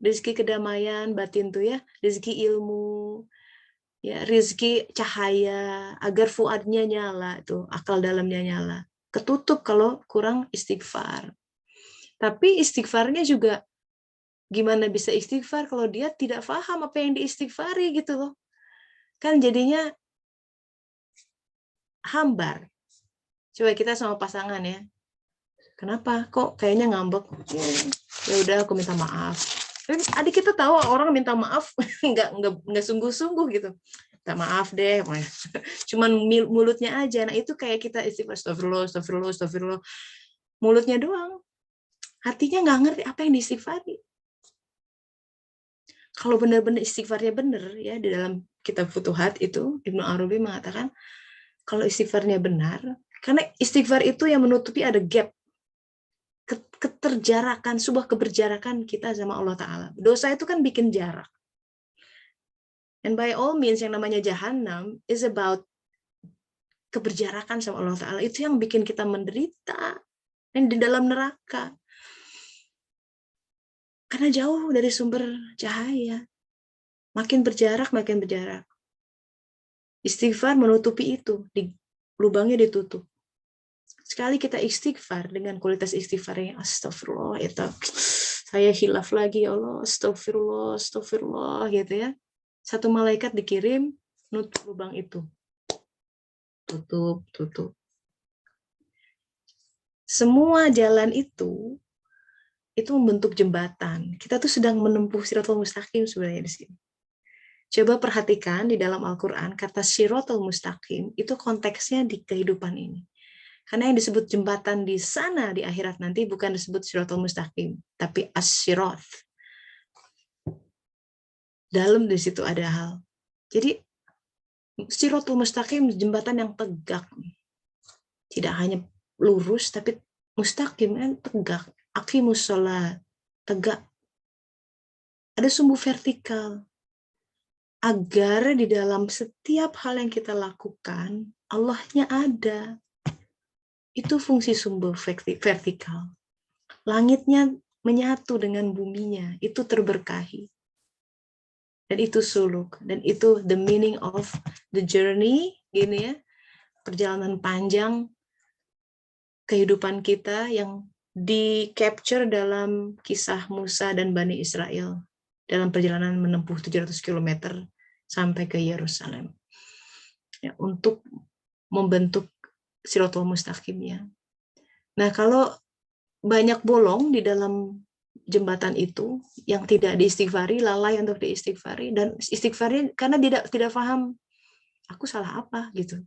rezeki kedamaian batin tuh ya, rezeki ilmu, ya rezeki cahaya, agar fuadnya nyala tuh, akal dalamnya nyala. Ketutup kalau kurang istighfar. Tapi istighfarnya juga gimana bisa istighfar kalau dia tidak paham apa yang diistighfari gitu loh. Kan jadinya hambar. Coba kita sama pasangan ya. Kenapa? Kok kayaknya ngambek? Ya udah aku minta maaf. Adik kita tahu orang minta maaf nggak sungguh-sungguh gitu. Minta maaf deh. Cuman mulutnya aja. Nah itu kayak kita istighfar astagfirullah. Mulutnya doang. hatinya nggak ngerti apa yang diistighfari. Kalau benar-benar istighfarnya benar, ya di dalam kitab Futuhat itu Ibnu Arabi mengatakan kalau istighfarnya benar, karena istighfar itu yang menutupi ada gap, keterjarakan, sebuah keberjarakan kita sama Allah Ta'ala. Dosa itu kan bikin jarak. And by all means yang namanya jahanam is about keberjarakan sama Allah Ta'ala. Itu yang bikin kita menderita dan di dalam neraka. Karena jauh dari sumber cahaya. Makin berjarak, makin berjarak. Istighfar menutupi itu. Lubangnya ditutup. Sekali kita istighfar dengan kualitas istighfar yang astagfirullah, itu saya hilaf lagi ya Allah, astagfirullah, astagfirullah gitu ya. Satu malaikat dikirim nutup lubang itu. Tutup, tutup. Semua jalan itu membentuk jembatan. Kita tuh sedang menempuh Shirathul Mustaqim sebenarnya di sini. Coba perhatikan di dalam Al-Quran, kata Shirathul Mustaqim itu konteksnya di kehidupan ini. Karena yang disebut jembatan di sana di akhirat nanti bukan disebut Shirathul Mustaqim, tapi As-Shirath. Dalam di situ ada hal. Jadi Shirathul Mustaqim jembatan yang tegak. Tidak hanya lurus tapi mustaqim kan tegak. Aqimus sholat, tegak. Ada sumbu vertikal. Agar di dalam setiap hal yang kita lakukan, Allahnya ada. Itu fungsi sumbu vertikal. Langitnya menyatu dengan buminya, itu terberkahi. Dan itu suluk, dan itu the meaning of the journey, gini ya, perjalanan panjang kehidupan kita yang di-capture dalam kisah Musa dan Bani Israel dalam perjalanan menempuh 700 km sampai ke Yerusalem. Ya, untuk membentuk Shirathul Mustaqimnya. Nah, kalau banyak bolong di dalam jembatan itu yang tidak diistighfari, lalai untuk diistighfari, dan istighfari karena tidak paham aku salah apa gitu.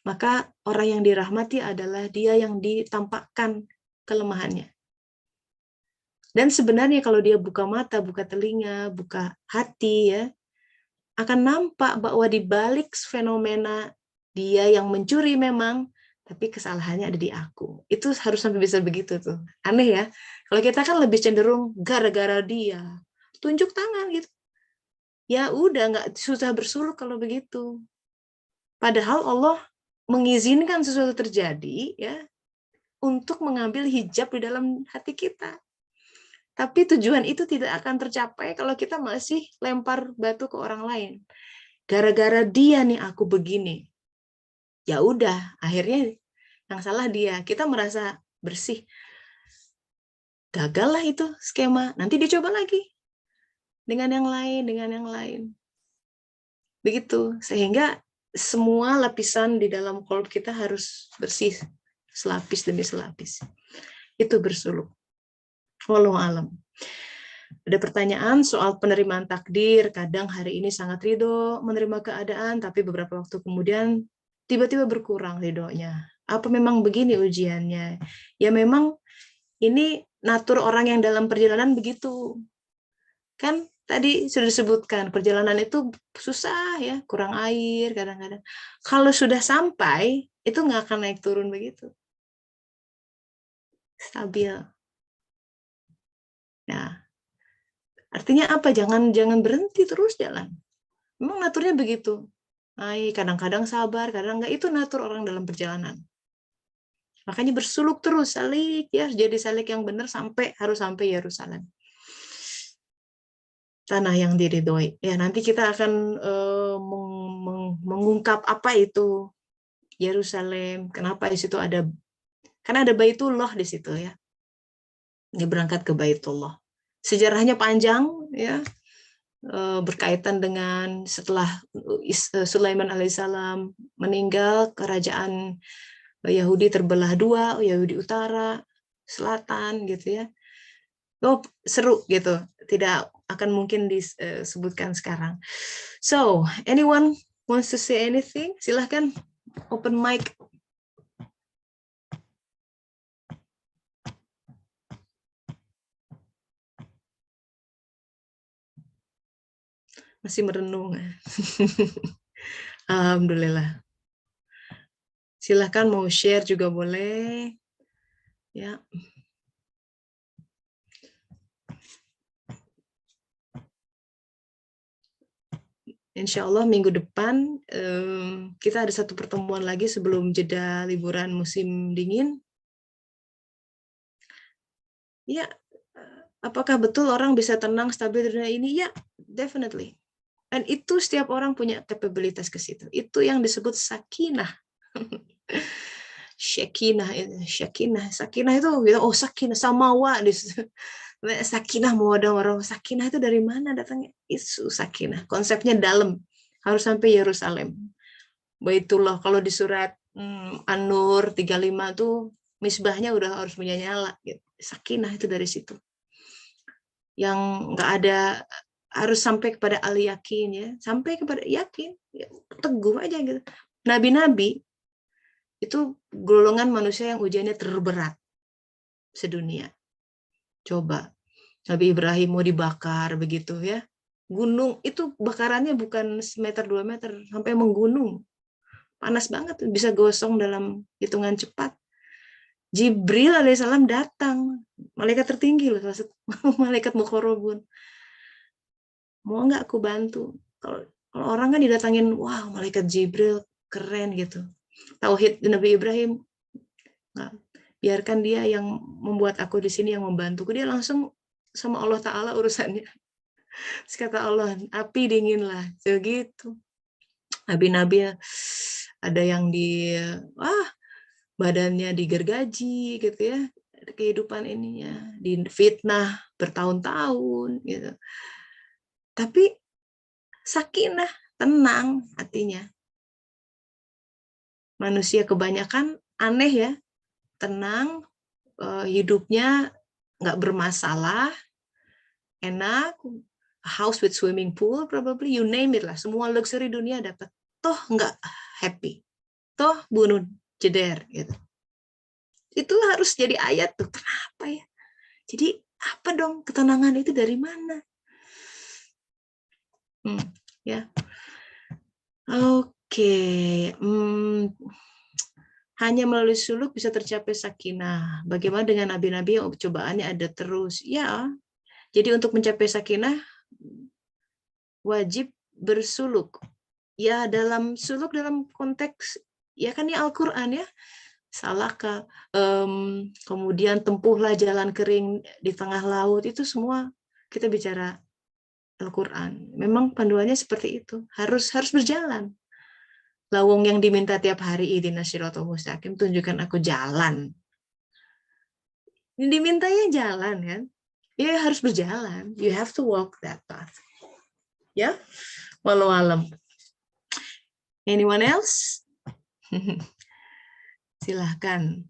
Maka orang yang dirahmati adalah dia yang ditampakkan kelemahannya. Dan sebenarnya kalau dia buka mata, buka telinga, buka hati ya, akan nampak bahwa di balik fenomena dia yang mencuri memang, tapi kesalahannya ada di aku. Itu harus sampai bisa begitu tuh. Aneh ya. Kalau kita kan lebih cenderung gara-gara dia. Tunjuk tangan gitu. Ya udah, nggak susah bersuluk kalau begitu. Padahal Allah mengizinkan sesuatu terjadi ya untuk mengambil hijab di dalam hati kita. Tapi tujuan itu tidak akan tercapai kalau kita masih lempar batu ke orang lain. Gara-gara dia nih aku begini. Ya udah, akhirnya yang salah dia. Kita merasa bersih. Gagal lah itu skema. Nanti dicoba lagi. Dengan yang lain, dengan yang lain. Begitu. Sehingga semua lapisan di dalam kolb kita harus bersih. Selapis demi selapis. Itu bersuluk. Wallahu alam. Ada pertanyaan soal penerimaan takdir. Kadang hari ini sangat ridho menerima keadaan, tapi beberapa waktu kemudian tiba-tiba berkurang ridhonya. Apa memang begini ujiannya? Ya memang ini natur orang yang dalam perjalanan begitu. Kan tadi sudah disebutkan, perjalanan itu susah ya, kurang air kadang-kadang. Kalau sudah sampai, itu nggak akan naik turun begitu. Stabil. Nah, artinya apa? Jangan berhenti terus jalan. Memang naturnya begitu. Kadang-kadang sabar, kadang enggak. Itu natur orang dalam perjalanan. Makanya bersuluk terus, salik ya, jadi salik yang benar harus sampai Yerusalem. Tanah yang diridhoi. Ya, nanti kita akan mengungkap apa itu Yerusalem. Kenapa di situ karena ada Baitullah di situ ya. Dia berangkat ke Baitullah. Sejarahnya panjang ya. Berkaitan dengan setelah Sulaiman alaihissalam meninggal, kerajaan Yahudi terbelah dua, Yahudi utara, selatan gitu ya. Seru gitu, tidak akan mungkin disebutkan sekarang. So, anyone wants to say anything? Silahkan, open mic. Masih merenung. Alhamdulillah. Silahkan mau share juga boleh. Ya. Insya Allah minggu depan kita ada satu pertemuan lagi sebelum jeda liburan musim dingin. Ya, apakah betul orang bisa tenang stabil di dunia ini? Ya, definitely. Dan itu setiap orang punya kapabilitas ke situ. Itu yang disebut sakinah. Sakinah itu oh sakinah samawa. Sakinah mau ada orang sakinah itu dari mana datangnya? Itu sakinah. Konsepnya dalam, harus sampai Yerusalem. Baitullah kalau di surat An-Nur 35 tuh misbahnya udah harus menyala gitu. Sakinah itu dari situ. Yang nggak ada harus sampai kepada al-yakin ya, sampai kepada yakin, ya, teguh aja gitu. Nabi-nabi itu golongan manusia yang ujiannya terberat sedunia. Coba Nabi Ibrahim mau dibakar begitu ya. Gunung itu bakarannya bukan semeter 2 meter, sampai menggunung. Panas banget, bisa gosong dalam hitungan cepat. Jibril alaihissalam datang, malaikat tertinggi loh, malaikat muqarrabun. Mau nggak aku bantu? Kalau orang kan didatangin, wow malaikat Jibril keren gitu. Tauhid Nabi Ibrahim, nah, biarkan dia yang membuat aku di sini yang membantuku. Dia langsung sama Allah Ta'ala urusannya. Terus kata Allah, api dingin lah, begitu. Nabi-nabi ada yang badannya digergaji gitu ya, kehidupan ininya, difitnah bertahun-tahun gitu. Tapi sakinah, tenang hatinya. Manusia kebanyakan aneh ya, tenang, hidupnya nggak bermasalah, enak, house with swimming pool probably, you name it lah, semua luxury dunia dapat, toh nggak happy, toh bunuh jeder gitu. Itu harus jadi ayat tuh, kenapa ya? Jadi apa dong ketenangan itu dari mana? Ya, oke. Hanya melalui suluk bisa tercapai sakinah. Bagaimana dengan nabi-nabi yang cobaannya ada terus? Ya, jadi untuk mencapai sakinah wajib bersuluk. Ya, dalam suluk dalam konteks ya kan ya Al-Qur'an ya. Salahkah kemudian tempuhlah jalan kering di tengah laut, itu semua kita bicara Al-Qur'an. Memang panduannya seperti itu. Harus berjalan. Lawong yang diminta tiap hari ihdinas siratal mustaqim, tunjukkan aku jalan. Ini dimintanya jalan kan? Ya harus berjalan. You have to walk that path. Ya, walau alam. Anyone else? Silahkan.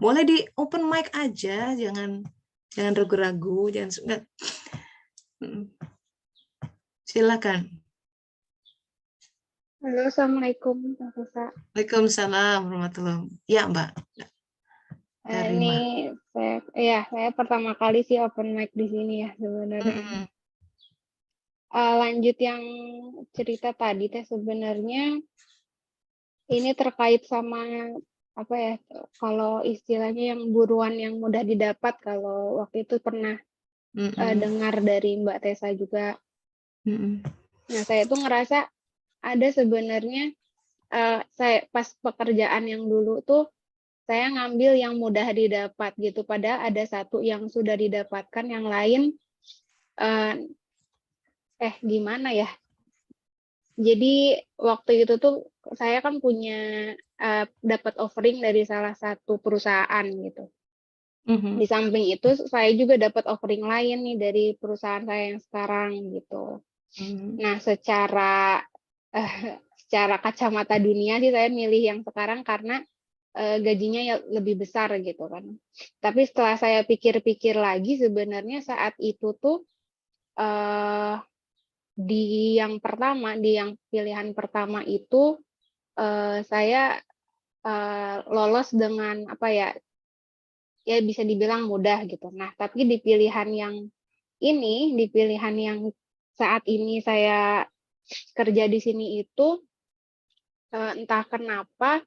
Boleh di open mic aja, jangan ragu-ragu, jangan. Silakan. Halo, assalamualaikum, Mbak Fesa. Waalaikumsalam warahmatullahi. Ya, Mbak. Ini saya pertama kali sih open mic di sini ya sebenarnya. Lanjut yang cerita tadi teh, sebenarnya ini terkait sama apa ya, kalau istilahnya yang buruan yang mudah didapat, kalau waktu itu pernah dengar dari Mbak Tessa juga. Nah, saya tuh ngerasa ada sebenarnya saya pas pekerjaan yang dulu tuh saya ngambil yang mudah didapat gitu, padahal ada satu yang sudah didapatkan, yang lain gimana ya, jadi waktu itu tuh saya kan punya dapat offering dari salah satu perusahaan gitu. Di samping itu saya juga dapat offering lain nih dari perusahaan saya yang sekarang gitu. Nah, secara kacamata dunia sih saya milih yang sekarang karena gajinya ya lebih besar gitu kan. Tapi setelah saya pikir-pikir lagi, sebenarnya saat itu tuh di yang pilihan pertama itu saya lolos dengan apa ya bisa dibilang mudah gitu. Nah, tapi di pilihan yang saat ini saya kerja di sini itu entah kenapa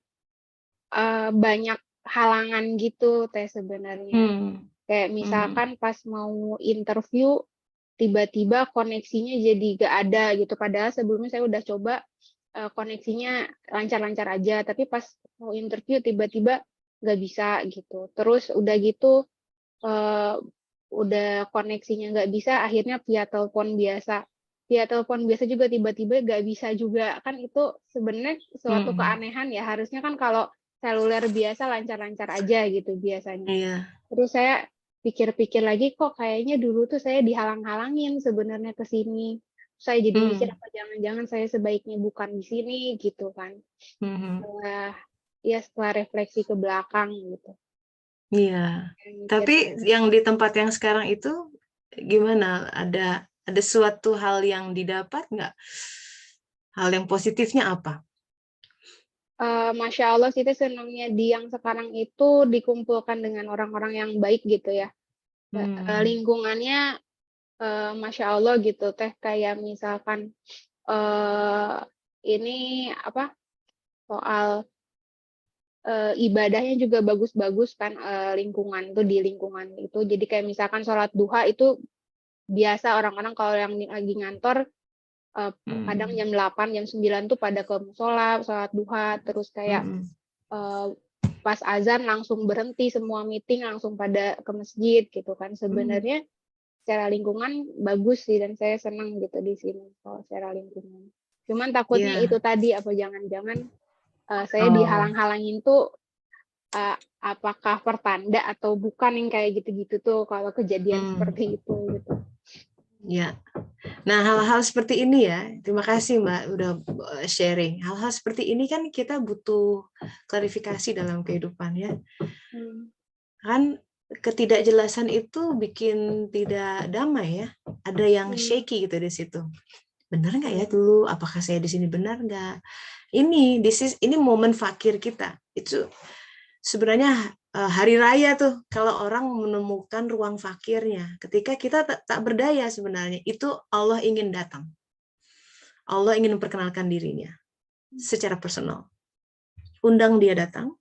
banyak halangan gitu Teh sebenarnya. Kayak misalkan pas mau interview tiba-tiba koneksinya jadi gak ada gitu. Padahal sebelumnya saya udah coba koneksinya lancar-lancar aja, tapi pas mau interview tiba-tiba gak bisa gitu. Terus udah gitu udah koneksinya nggak bisa, akhirnya via telepon biasa. Via telepon biasa juga tiba-tiba nggak bisa juga. Kan itu sebenarnya suatu keanehan ya. Harusnya kan kalau seluler biasa lancar-lancar aja gitu biasanya. Iya. Terus saya pikir-pikir lagi kok kayaknya dulu tuh saya dihalang-halangin sebenarnya ke sini. Saya jadi mikir apa jangan-jangan saya sebaiknya bukan di sini gitu kan. Setelah refleksi ke belakang gitu. Iya. Mikir Tapi yang di tempat yang sekarang itu gimana? Ada suatu hal yang didapat nggak? Hal yang positifnya apa? Masya Allah sih Teh senangnya di yang sekarang itu dikumpulkan dengan orang-orang yang baik gitu ya. Lingkungannya Masya Allah gitu Teh, kayak misalkan ini apa soal ibadahnya juga bagus-bagus kan, lingkungan tuh di lingkungan itu. Jadi kayak misalkan sholat duha itu biasa orang-orang kalau yang lagi ngantor kadang jam 8, jam 9 tuh pada ke musola, sholat duha, terus kayak pas azan langsung berhenti semua meeting langsung pada ke masjid gitu kan. Sebenarnya secara lingkungan bagus sih dan saya senang gitu di sini kalau secara lingkungan. Cuman takutnya itu tadi apa jangan-jangan saya dihalang-halangin tuh apakah pertanda atau bukan yang kayak gitu-gitu tuh kalau kejadian seperti itu gitu. Ya. Nah, hal-hal seperti ini ya, terima kasih Mbak udah sharing. Hal-hal seperti ini kan kita butuh klarifikasi dalam kehidupan ya. Kan ketidakjelasan itu bikin tidak damai ya. Ada yang shaky gitu di situ. Benar nggak ya dulu? Apakah saya di sini benar nggak? Ini momen fakir kita. Itu sebenarnya hari raya tuh kalau orang menemukan ruang fakirnya. Ketika kita tak berdaya sebenarnya, itu Allah ingin datang. Allah ingin memperkenalkan dirinya secara personal. Undang dia datang,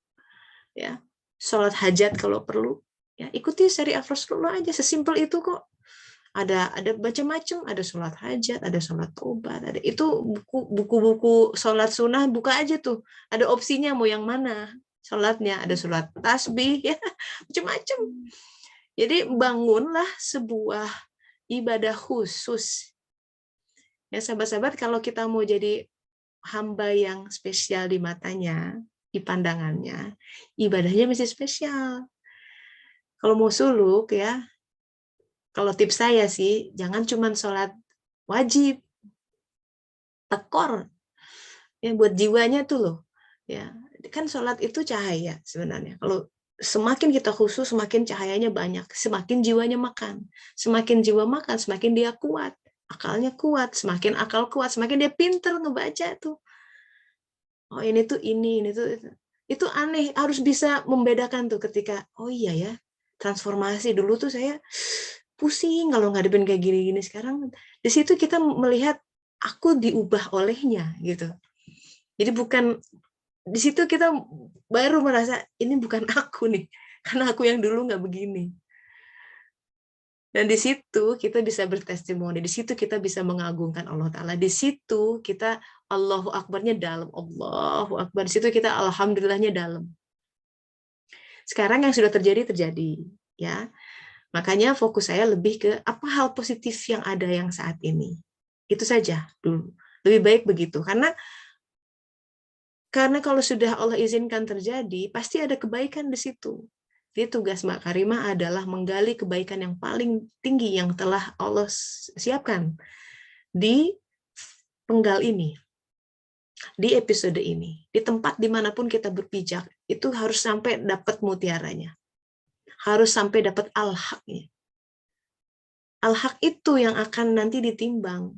ya. Sholat hajat kalau perlu, ya ikuti syariat Rasulullah aja, sesimpel itu kok. Ada macam-macam, ada sholat hajat, ada sholat tobat, ada itu buku-buku sholat sunnah buka aja tuh, ada opsinya mau yang mana sholatnya, ada sholat tasbih, ya macam-macam. Jadi bangunlah sebuah ibadah khusus. Ya sahabat-sahabat, kalau kita mau jadi hamba yang spesial di matanya, di pandangannya, ibadahnya mesti spesial. Kalau mau suluk ya, kalau tips saya sih, jangan cuma sholat wajib, tekor, ya buat jiwanya tuh loh. Ya, kan sholat itu cahaya sebenarnya. Kalau semakin kita khusus, semakin cahayanya banyak, semakin jiwanya makan. Semakin jiwa makan, semakin dia kuat. Akalnya kuat, semakin akal kuat, semakin dia pinter ngebaca tuh. Oh ini tuh ini tuh itu aneh, harus bisa membedakan tuh ketika oh iya ya, transformasi dulu tuh saya pusing kalau ngadepin kayak gini-gini, sekarang di situ kita melihat aku diubah olehnya gitu. Jadi bukan di situ kita baru merasa ini bukan aku nih, karena aku yang dulu nggak begini. Dan di situ kita bisa bertestimoni, di situ kita bisa mengagungkan Allah Ta'ala, di situ kita Allahu Akbarnya dalam, Allahu Akbar, di situ kita Alhamdulillahnya dalam. Sekarang yang sudah terjadi, ya. Makanya fokus saya lebih ke apa hal positif yang ada yang saat ini. Itu saja dulu. Lebih baik begitu, karena kalau sudah Allah izinkan terjadi, pasti ada kebaikan di situ. Jadi tugas Mbak Karimah adalah menggali kebaikan yang paling tinggi yang telah Allah siapkan di penggal ini, di episode ini, di tempat dimanapun kita berpijak, itu harus sampai dapat mutiaranya, harus sampai dapat al-haqnya. Al-haq itu yang akan nanti ditimbang.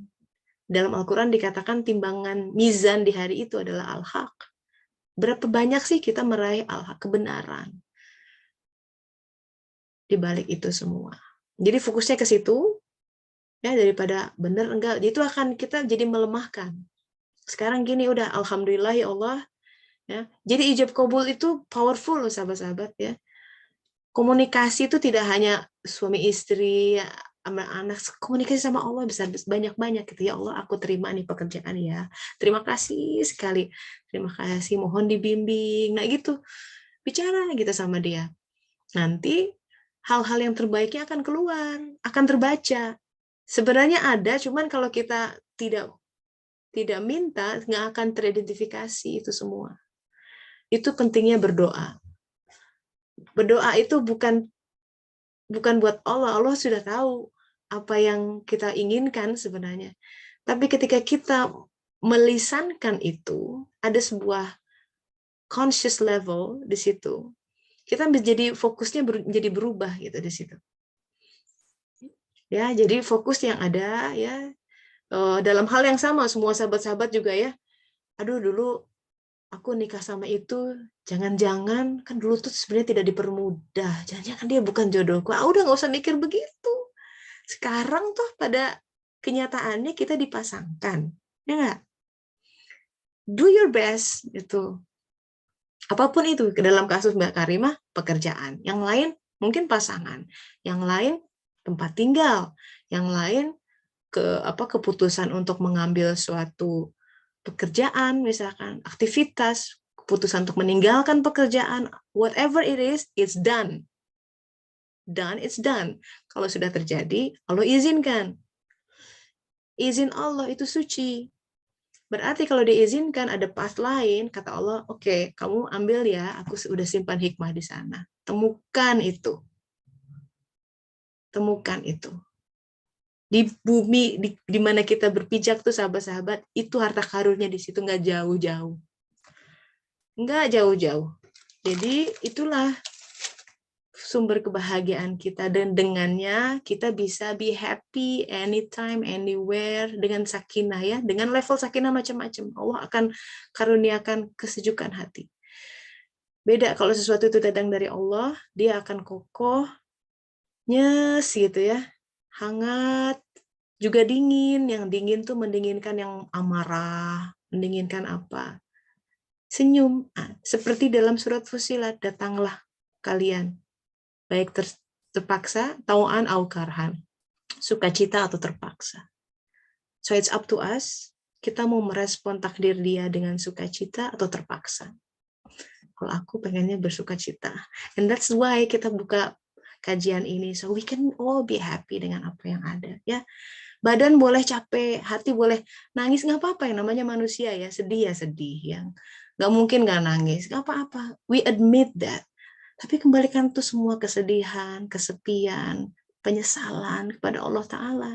Dalam Al-Quran dikatakan timbangan mizan di hari itu adalah al-haq. Berapa banyak sih kita meraih al-haq, kebenaran di balik itu semua. Jadi fokusnya ke situ, Ya, daripada benar enggak, itu akan kita jadi melemahkan. Sekarang gini, udah alhamdulillah ya Allah, ya. Jadi ijab kabul itu powerful loh sahabat-sahabat ya. Komunikasi itu tidak hanya suami istri, sama anak, komunikasi sama Allah bisa banyak-banyak gitu. Ya Allah, aku terima nih pekerjaan ya. Terima kasih sekali. Terima kasih, mohon dibimbing. Nah gitu. Bicara gitu sama dia. Nanti hal-hal yang terbaiknya akan keluar, akan terbaca. Sebenarnya ada, cuman kalau kita tidak minta, nggak akan teridentifikasi itu semua. Itu pentingnya berdoa. Berdoa itu bukan buat Allah. Allah sudah tahu apa yang kita inginkan sebenarnya. Tapi ketika kita melisankan itu, ada sebuah conscious level di situ. Kita menjadi fokusnya jadi berubah gitu di situ. Ya, jadi fokus yang ada ya dalam hal yang sama, semua sahabat-sahabat juga ya. Aduh, dulu aku nikah sama itu, jangan-jangan kan dulu tuh sebenarnya tidak dipermudah, jangan-jangan dia bukan jodohku. Udah nggak usah mikir begitu. Sekarang tuh pada kenyataannya kita dipasangkan, ya nggak? Do your best itu. Apapun itu, ke dalam kasus Mbak Karimah pekerjaan, yang lain mungkin pasangan, yang lain tempat tinggal, yang lain keputusan untuk mengambil suatu pekerjaan, misalkan aktivitas, keputusan untuk meninggalkan pekerjaan, whatever it is, it's done. Done, it's done. Kalau sudah terjadi, Allah izinkan. Izin Allah itu suci. Berarti kalau diizinkan ada path lain, kata Allah, oke, kamu ambil ya, aku sudah simpan hikmah di sana. Temukan itu. Temukan itu. Di bumi di mana kita berpijak tuh sahabat-sahabat, itu harta karunnya di situ, nggak jauh-jauh. Nggak jauh-jauh. Jadi itulah sumber kebahagiaan kita, dan dengannya kita bisa be happy anytime, anywhere, dengan sakinah ya, dengan level sakinah macam-macam. Allah akan karuniakan kesejukan hati. Beda kalau sesuatu itu datang dari Allah, dia akan kokoh, nyes gitu ya, hangat, juga dingin. Yang dingin tuh mendinginkan yang amarah, mendinginkan apa? Senyum. Seperti dalam surat Fussilat, datanglah kalian, baik terpaksa, tau'an au karhan, sukacita atau terpaksa. So it's up to us, kita mau merespon takdir dia dengan sukacita atau terpaksa. Kalau aku pengennya bersukacita. And that's why kita buka kajian ini, so we can all be happy dengan apa yang ada. Ya, badan boleh capek, hati boleh nangis, nggak apa-apa, yang namanya manusia ya, sedih ya sedih, yang nggak mungkin nggak nangis, nggak apa-apa. We admit that. Tapi kembalikan tuh semua kesedihan, kesepian, penyesalan kepada Allah Ta'ala.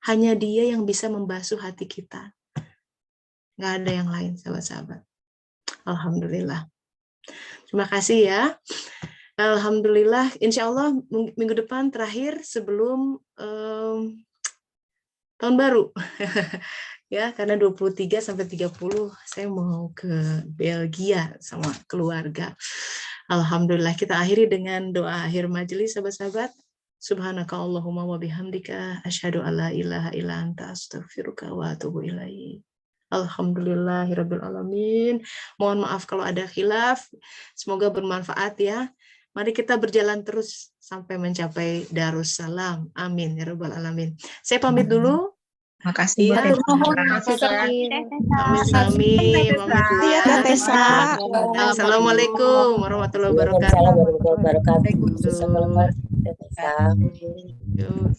Hanya Dia yang bisa membasuh hati kita. Nggak ada yang lain, sahabat-sahabat. Alhamdulillah. Terima kasih ya. Alhamdulillah, insya Allah minggu depan terakhir sebelum tahun baru. Ya, karena 23 sampai 30 saya mau ke Belgia sama keluarga. Alhamdulillah, kita akhiri dengan doa akhir majelis, sahabat-sahabat. Subhanaka Allahumma wa bihamdika asyhadu alla ilaha illa anta astaghfiruka wa atubu ilaik. Alhamdulillahirabbil alamin. Mohon maaf kalau ada khilaf. Semoga bermanfaat ya. Mari kita berjalan terus sampai mencapai Darussalam. Amin ya rabbal alamin. Saya pamit dulu. Makasih Bu Iya. Tessa. Sami-sami. Iya, Tessa. Assalamualaikum warahmatullahi wabarakatuh. Waalaikumsalam warahmatullahi wabarakatuh. Yuk.